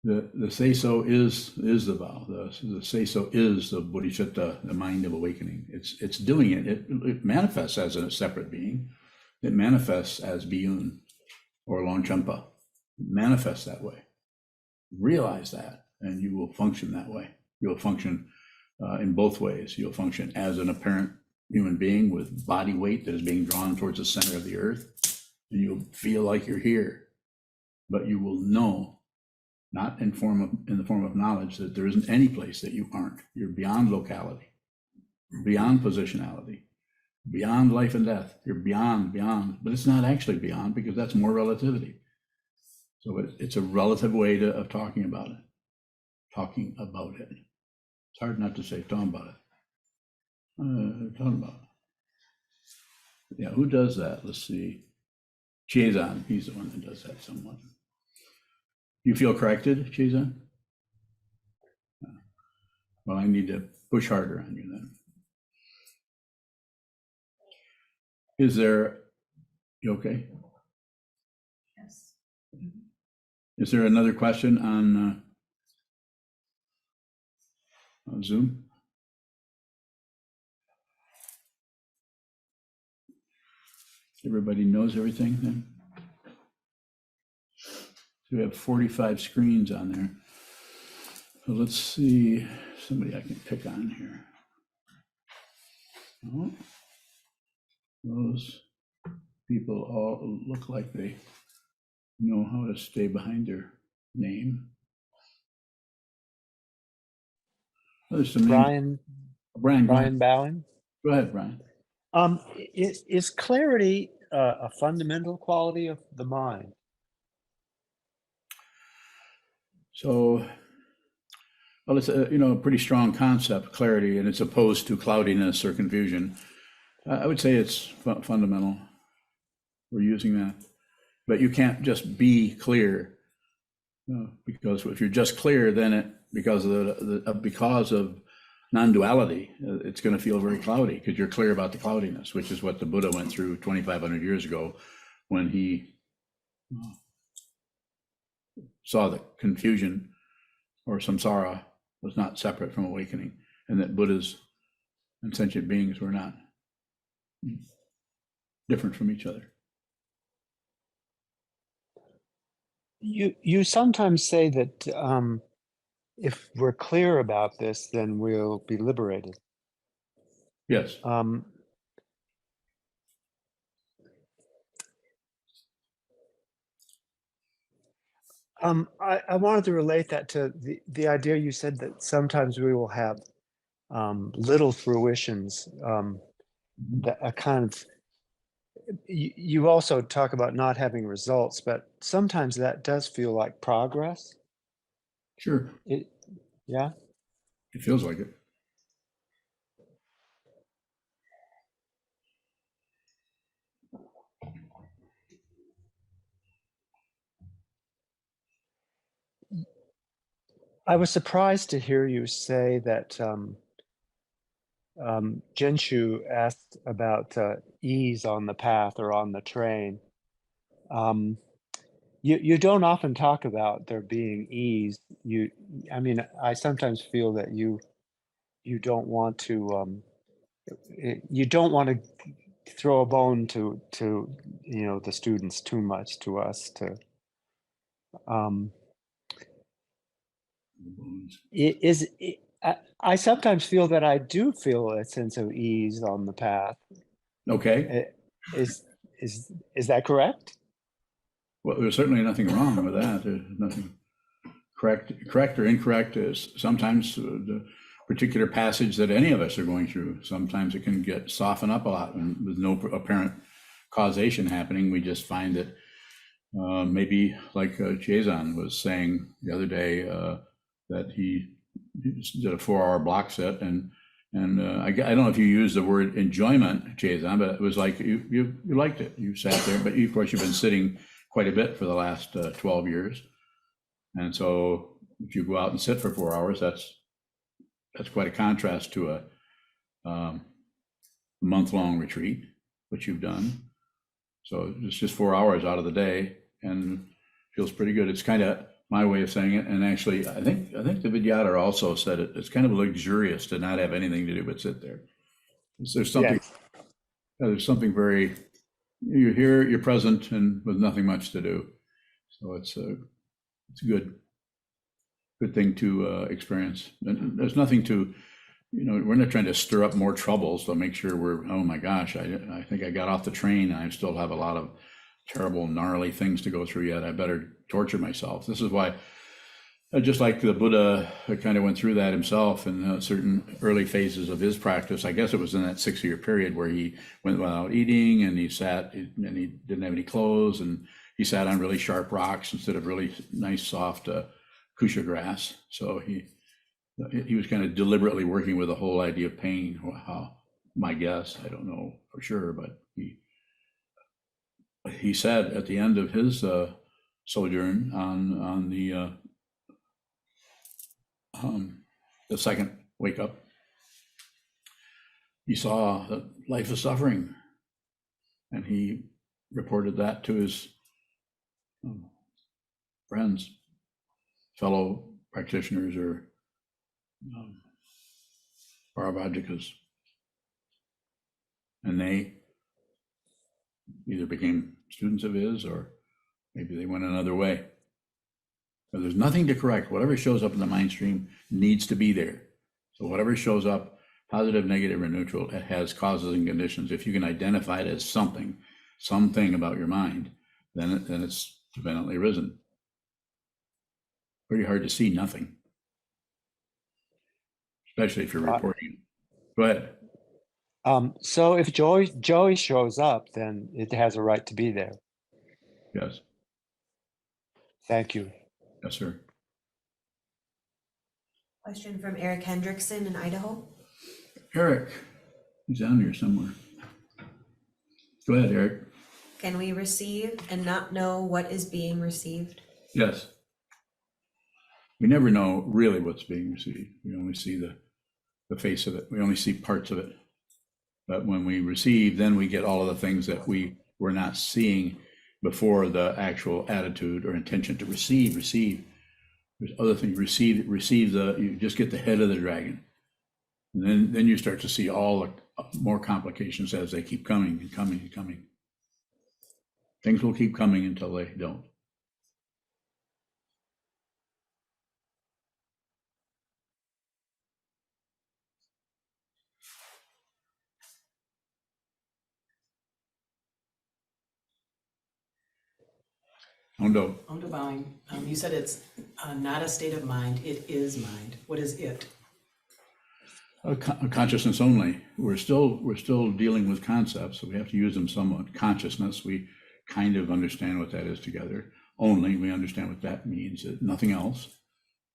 The say-so is the vow. The say-so is the bodhisattva, the mind of awakening. It's doing it. It manifests as a separate being. It manifests as Biyun or Longchenpa. It manifests that way. Realize that, and you will function that way. You'll function in both ways. You'll function as an apparent human being with body weight that is being drawn towards the center of the earth, and you'll feel like you're here, but you will know, not in the form of knowledge, that there isn't any place that you aren't. You're beyond locality, beyond positionality, beyond life and death. You're beyond, but it's not actually beyond, because that's more relativity. So it's a relative way of talking about it. Talking about it. It's hard not to say talking about it. Talking about it. Yeah, who does that? Let's see. Sokuzan, he's the one that does that somewhat. You feel corrected, Sokuzan? Well, I need to push harder on you then. Is there, you okay? Yes. Is there another question on Zoom? Everybody knows everything then? So we have 45 screens on there. So let's see, somebody I can pick on here. Oh, those people all look like they know how to stay behind their name. Oh, there's some names. Brian Bowing. Go ahead, Brian. Is clarity a fundamental quality of the mind? So, well, it's a pretty strong concept, clarity, and it's opposed to cloudiness or confusion. I would say it's fundamental. We're using that, but you can't just be clear, because if you're just clear, then because of non-duality, it's going to feel very cloudy, because you're clear about the cloudiness, which is what the Buddha went through 2,500 years ago when he saw that confusion or samsara was not separate from awakening, and that Buddhas and sentient beings were not different from each other. You sometimes say that if we're clear about this, then we'll be liberated. Yes. I wanted to relate that to the idea you said that sometimes we will have little fruitions, that a kind of, you also talk about not having results, but sometimes that does feel like progress. Sure. Yeah. It feels like it. I was surprised to hear you say that Genshu asked about ease on the path or on the train. You don't often talk about there being ease. I mean, I sometimes feel that you don't want to throw a bone to the students too much, to us, to I sometimes feel that I do feel a sense of ease on the path. Okay. Is that correct? Well, there's certainly nothing wrong with that. There's nothing correct or incorrect. Is sometimes the particular passage that any of us are going through, sometimes it can soften up a lot, and with no apparent causation happening. We just find that maybe, like Sokuzan was saying the other day, that he did a 4-hour block set, and I don't know if you used the word enjoyment, Jason, but it was like you liked it. You sat there, but of course you've been sitting quite a bit for the last 12 years, and so if you go out and sit for 4 hours, that's quite a contrast to a month-long retreat, which you've done. So it's just 4 hours out of the day, and feels pretty good. It's kind of my way of saying it. And actually, I think the Vidyadhara also said it's kind of luxurious to not have anything to do but sit there. There's something, Yes. there's something very, you're here, you're present, and with nothing much to do. So it's a good thing to experience. And there's nothing to, we're not trying to stir up more troubles to make sure we're, oh my gosh, I think I got off the train and I still have a lot of terrible, gnarly things to go through yet. I better torture myself. This is why, just like the Buddha kind of went through that himself in certain early phases of his practice. I guess it was in that 6-year period where he went without eating, and he sat, and he didn't have any clothes, and he sat on really sharp rocks instead of really nice, soft kusha grass. So he was kind of deliberately working with the whole idea of pain. How, my guess, I don't know for sure, but he said at the end of his sojourn on the second wake up, he saw that life is suffering, and he reported that to his friends, fellow practitioners, or Paravajikas, and they either became students of his, or maybe they went another way. But there's nothing to correct. Whatever shows up in the mind stream needs to be there. So whatever shows up, positive, negative, or neutral, it has causes and conditions. If you can identify it as something about your mind, then it's dependently arisen. Pretty hard to see nothing, especially if you're reporting. Go ahead. So if joy shows up, then it has a right to be there. Yes. Thank you. Yes, sir. Question from Eric Hendrickson in Idaho. Eric, he's down here somewhere. Go ahead, Eric. Can we receive and not know what is being received? Yes. We never know really what's being received. We only see the face of it. We only see parts of it. But when we receive, then we get all of the things that we were not seeing before the actual attitude or intention to receive. There's other things. You just get the head of the dragon. And then you start to see all the more complications as they keep coming and coming and coming. Things will keep coming until they don't. Ondo bowing. You said it's not a state of mind, it is mind. What is it? A consciousness only. We're still dealing with concepts, so we have to use them somewhat. Consciousness, we kind of understand what that is together. Only, we understand what that means. Nothing else.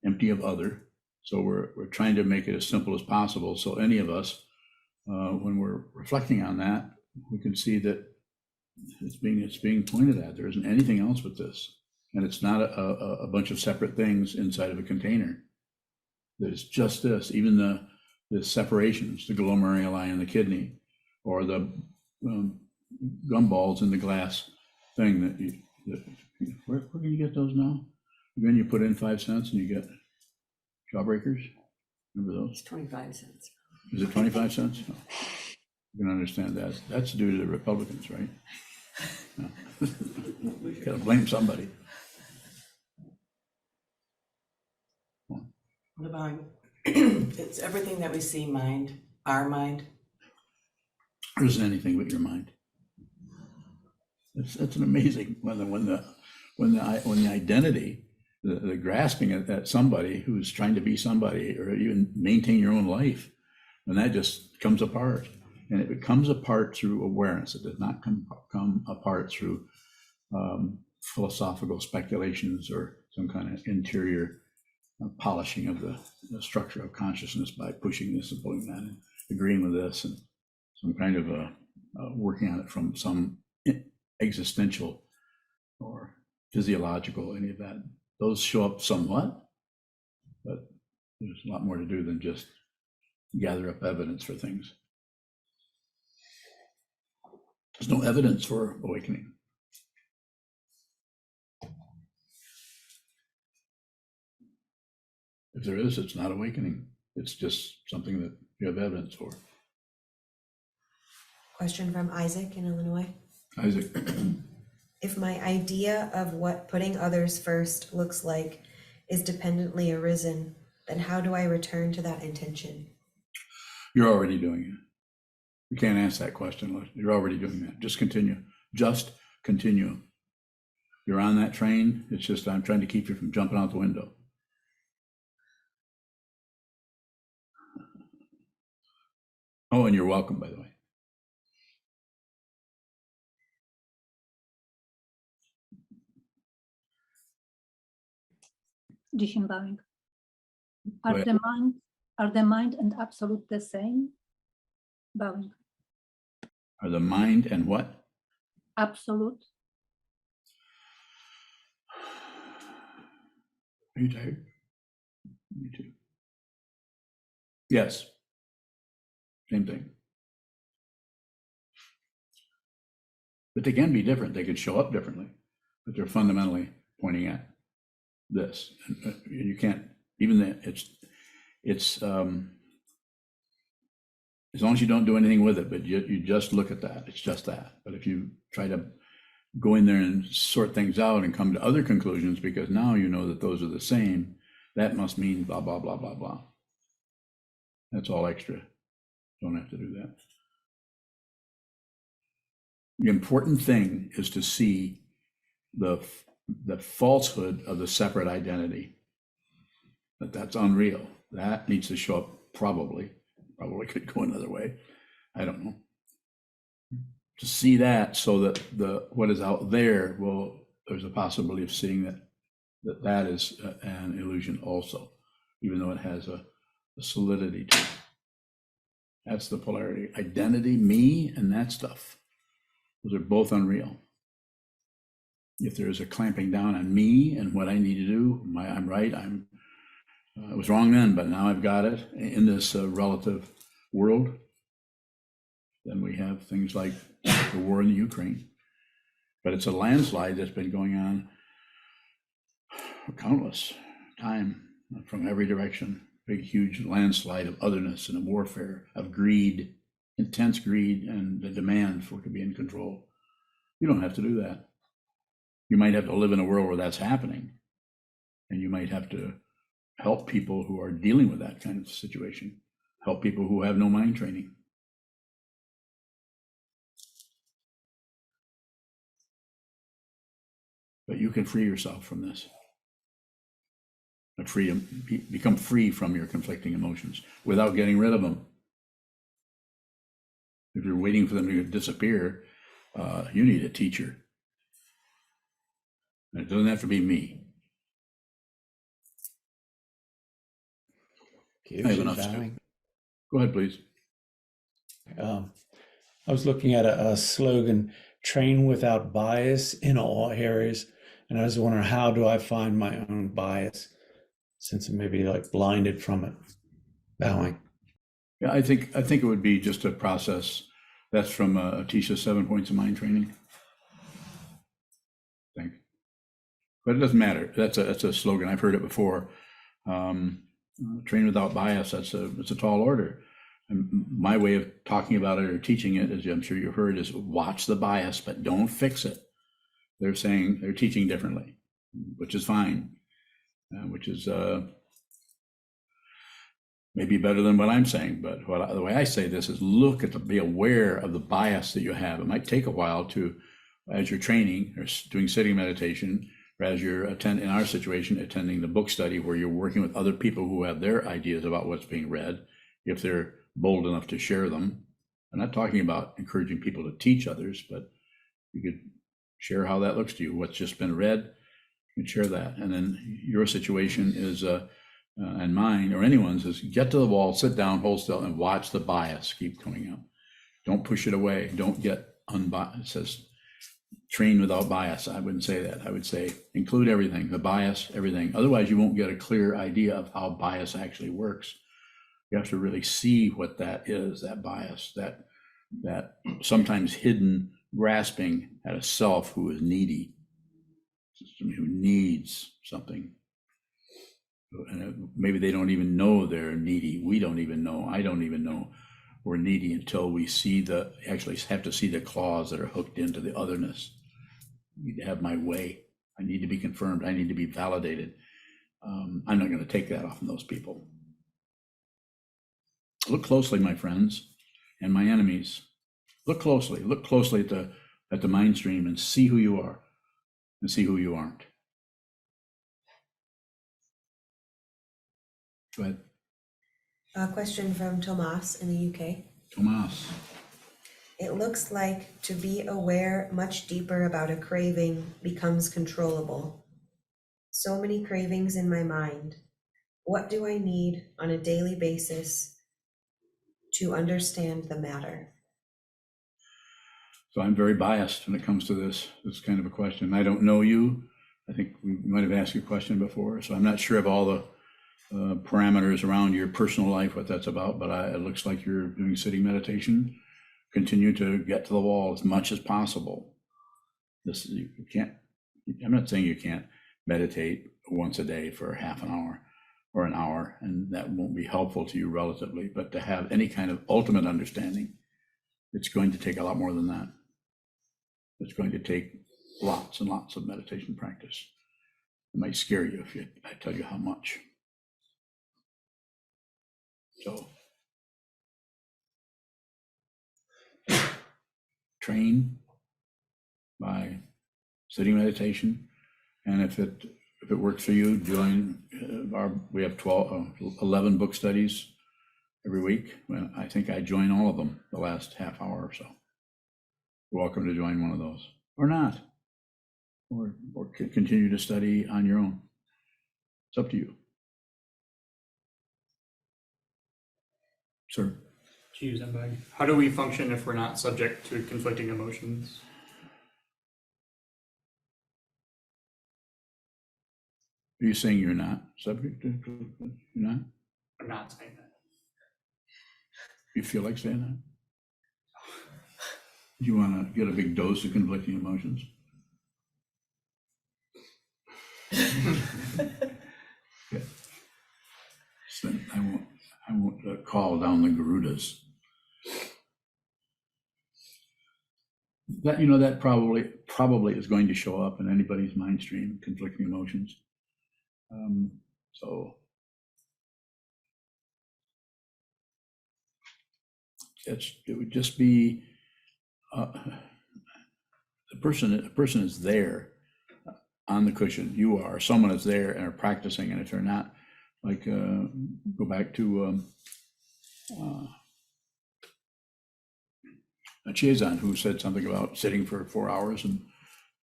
Empty of other. So we're trying to make it as simple as possible. So any of us, when we're reflecting on that, we can see that it's being pointed at. There isn't anything else but this, and it's not a bunch of separate things inside of a container. There's just this. Even the separations, the glomeruli in the kidney, or the gumballs in the glass thing where can you get those now? Then you put in 5 cents and you get Jawbreakers. Remember those? It's 25 cents. Is it 25 cents? No. You can understand that. That's due to the Republicans, right? No. You gotta blame somebody. What about it's everything that we see mind, our mind? There isn't anything but your mind. It's an amazing when the identity, the grasping at somebody who's trying to be somebody, or even maintain your own life, and that just comes apart. And it comes apart through awareness. It does not come apart through philosophical speculations or some kind of interior polishing of the structure of consciousness by pushing this and pulling that and agreeing with this, and some kind of working on it from some existential or physiological, any of that. Those show up somewhat, but there's a lot more to do than just gather up evidence for things. There's no evidence for awakening. If there is, it's not awakening. It's just something that you have evidence for. Question from Isaac in Illinois. Isaac. If my idea of what putting others first looks like is dependently arisen, then how do I return to that intention? You're already doing it. You can't answer that question. You're already doing that. Just continue. Just continue. You're on that train. It's just I'm trying to keep you from jumping out the window. Oh, and you're welcome, by the way. Jishin bowing. Go Are ahead. the mind and absolute the same? Bowing. Are the mind and what? Absolute. Are you tired? Me too. Yes. Same thing. But they can be different. They could show up differently, but they're fundamentally pointing at this. And you can't, even that it's as long as you don't do anything with it, but you just look at that, it's just that. But if you try to go in there and sort things out and come to other conclusions, because now you know that those are the same, that must mean blah, blah, blah, blah, blah. That's all extra. Don't have to do that. The important thing is to see the falsehood of the separate identity. That's unreal. That needs to show up probably could go another way. I don't know. To see that so that what is out there, well, there's a possibility of seeing that is an illusion also, even though it has a solidity to it. That's the polarity. Identity, me, and that stuff. Those are both unreal. If there is a clamping down on me and what I need to do, I'm right, I was wrong then, but now I've got it in this relative world, then we have things like the war in the Ukraine. But it's a landslide that's been going on for countless time from every direction. Big, huge landslide of otherness and of warfare, of greed, intense greed, and the demand for it to be in control. You don't have to do that. You might have to live in a world where that's happening, and you might have to help people who are dealing with that kind of situation, help people who have no mind training. But you can free yourself from this. Become free from your conflicting emotions without getting rid of them. If you're waiting for them to disappear, you need a teacher. And it doesn't have to be me. I have enough stuff. Go ahead, please. I was looking at a slogan, train without bias in all areas. And I was wondering, how do I find my own bias since I'm maybe like blinded from it? Bowing. Yeah, I think it would be just a process. That's from Atisha's 7 Points of Mind Training. I think. But it doesn't matter. That's a slogan. I've heard it before. Train without bias, it's a tall order. And my way of talking about it or teaching it, as I'm sure you've heard, is watch the bias, but don't fix it. They're saying they're teaching differently, which is fine, which is maybe better than what I'm saying. But the way I say this is be aware of the bias that you have. It might take a while to, as you're training or doing sitting meditation, or as you're in our situation, attending the book study where you're working with other people who have their ideas about what's being read, if they're bold enough to share them. I'm not talking about encouraging people to teach others, but you could share how that looks to you, what's just been read, you can share that. And then your situation is and mine or anyone's, is get to the wall, sit down, hold still, and watch the bias keep coming up. Don't push it away. Don't get unbiased. It says train without bias. I wouldn't say that. I would say include everything, the bias, everything. Otherwise, you won't get a clear idea of how bias actually works. You have to really see what that is, that bias, that sometimes hidden grasping at a self who is needy, who needs something. And maybe they don't even know they're needy. We don't even know. I don't even know we're needy until we see actually have to see the claws that are hooked into the otherness. I need to have my way. I need to be confirmed. I need to be validated. I'm not going to take that off of those people. Look closely, my friends and my enemies. Look closely at the mind stream and see who you are and see who you aren't. Go ahead. A question from Tomas in the UK. Tomas. It looks like to be aware much deeper about a craving becomes controllable. So many cravings in my mind. What do I need on a daily basis to understand the matter? So I'm very biased when it comes to this kind of a question. I don't know you. I think we might have asked you a question before, so I'm not sure of all the parameters around your personal life, what that's about, but it looks like you're doing sitting meditation. Continue to get to the wall as much as possible. You can't, I'm not saying you can't meditate once a day for half an hour or an hour, and that won't be helpful to you relatively, but to have any kind of ultimate understanding, it's going to take a lot more than that. It's going to take lots and lots of meditation practice. It might scare you if I tell you how much. So train by sitting meditation, and if it works for you, join we have 11 book studies every week. Well, I think I join all of them the last half hour or so. You're welcome to join one of those or not, or continue to study on your own. It's up to you. Sir. How do we function if we're not subject to conflicting emotions? Are you saying you're not subject to? You're not? I'm not saying that. You feel like saying that? Do you want to get a big dose of conflicting emotions? Yeah. So I won't call down the Garudas. That probably is going to show up in anybody's mind stream, conflicting emotions. So it would just be the person is there on the cushion. You are, someone is there and are practicing, and if they're not, like go back to Sokuzan, who said something about sitting for 4 hours, and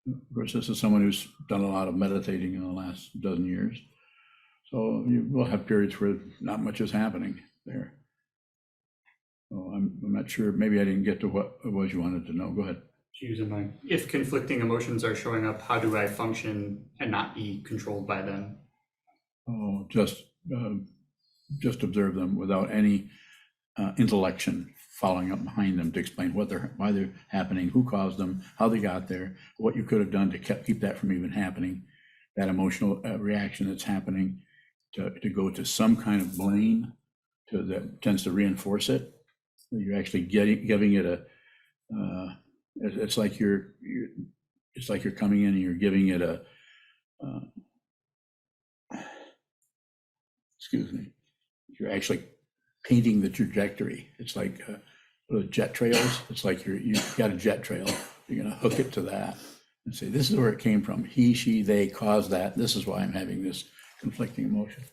of course this is someone who's done a lot of meditating in the last dozen years. So you will have periods where not much is happening there. So I'm not sure, maybe I didn't get to what it was you wanted to know. Go ahead. If conflicting emotions are showing up, how do I function and not be controlled by them? Oh, just observe them without any intellection following up behind them to explain why they're happening, who caused them, how they got there, what you could have done to keep that from even happening, that emotional reaction that's happening, to go to some kind of blame that tends to reinforce it. You're actually giving it it's like you're coming in and you're giving it you're actually painting the trajectory. It's like jet trails. It's like you've got a jet trail. You're going to hook it to that and say, this is where it came from. He, she, they caused that. This is why I'm having this conflicting emotion.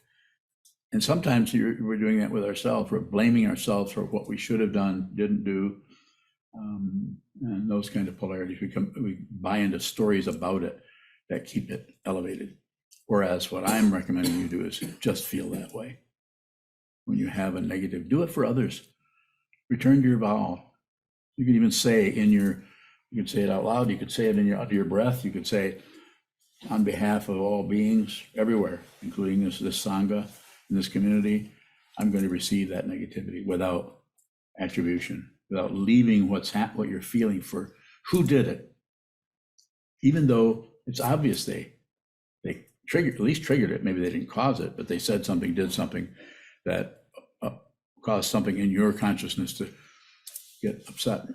And sometimes we're doing that with ourselves. We're blaming ourselves for what we should have done, didn't do. And those kind of polarities, we buy into stories about it that keep it elevated. Whereas what I'm recommending you do is just feel that way. When you have a negative, do it for others. Return to your vow. You can even say you can say it out loud. You could say it under your breath. You could say, on behalf of all beings everywhere, including this Sangha in this community, I'm going to receive that negativity without attribution, without leaving what you're feeling for who did it. Even though it's obvious they triggered, at least triggered it. Maybe they didn't cause it, but they said something, did something that caused something in your consciousness to get upset.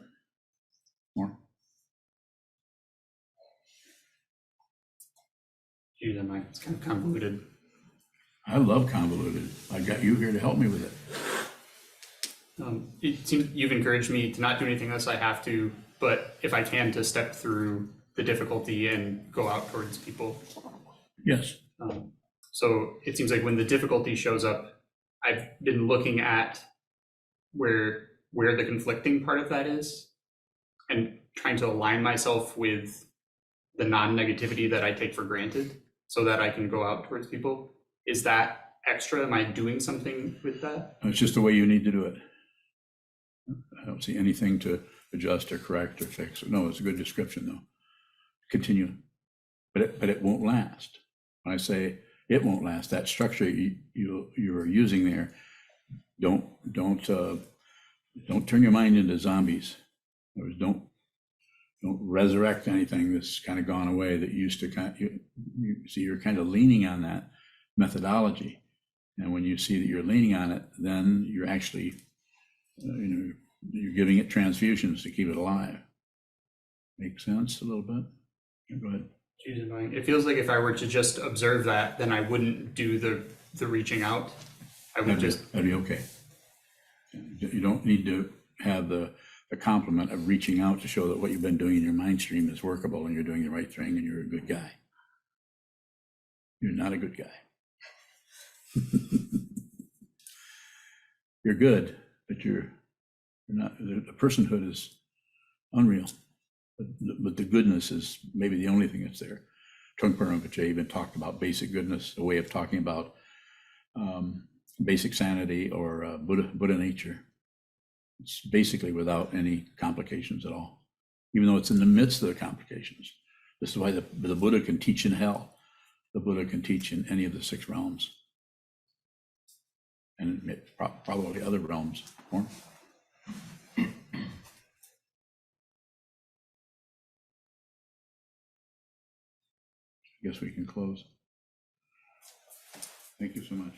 More? Geez, it's kind of convoluted. I love convoluted. I got you here to help me with it. It seems you've encouraged me to not do anything unless I have to, but if I can, to step through the difficulty and go out towards people. Yes. So it seems like when the difficulty shows up, I've been looking at where the conflicting part of that is and trying to align myself with the non-negativity that I take for granted so that I can go out towards people. Is that extra? Am I doing something with that? It's just the way you need to do it. I don't see anything to adjust or correct or fix. No, it's a good description though. Continue, but it won't last. When I say it won't last, that structure you're using there, don't turn your mind into zombies. In other words, don't resurrect anything that's kind of gone away that used to you're kind of leaning on that methodology. And when you see that you're leaning on it, then you're actually, you're giving it transfusions to keep it alive. Make sense a little bit? Go ahead. It feels like if I were to just observe that, then I wouldn't do the reaching out. That'd be okay. You don't need to have the compliment of reaching out to show that what you've been doing in your mind stream is workable and you're doing the right thing and you're a good guy. You're not a good guy. You're good, but you're not. The personhood is unreal, but the goodness is maybe the only thing that's there. Trungpa Rinpoche even talked about basic goodness, a way of talking about basic sanity or Buddha nature. It's basically without any complications at all, even though it's in the midst of the complications. This is why the Buddha can teach in hell. The Buddha can teach in any of the 6 realms. And probably other realms. More? I guess we can close. Thank you so much.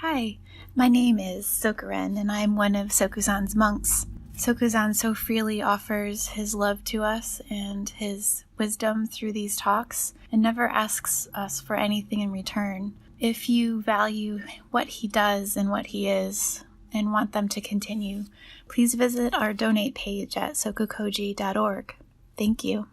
Hi, my name is Sokuzan, and I'm one of Sokuzan's monks. Sokuzan so freely offers his love to us and his wisdom through these talks and never asks us for anything in return. If you value what he does and what he is and want them to continue, please visit our donate page at sokukoji.org. Thank you.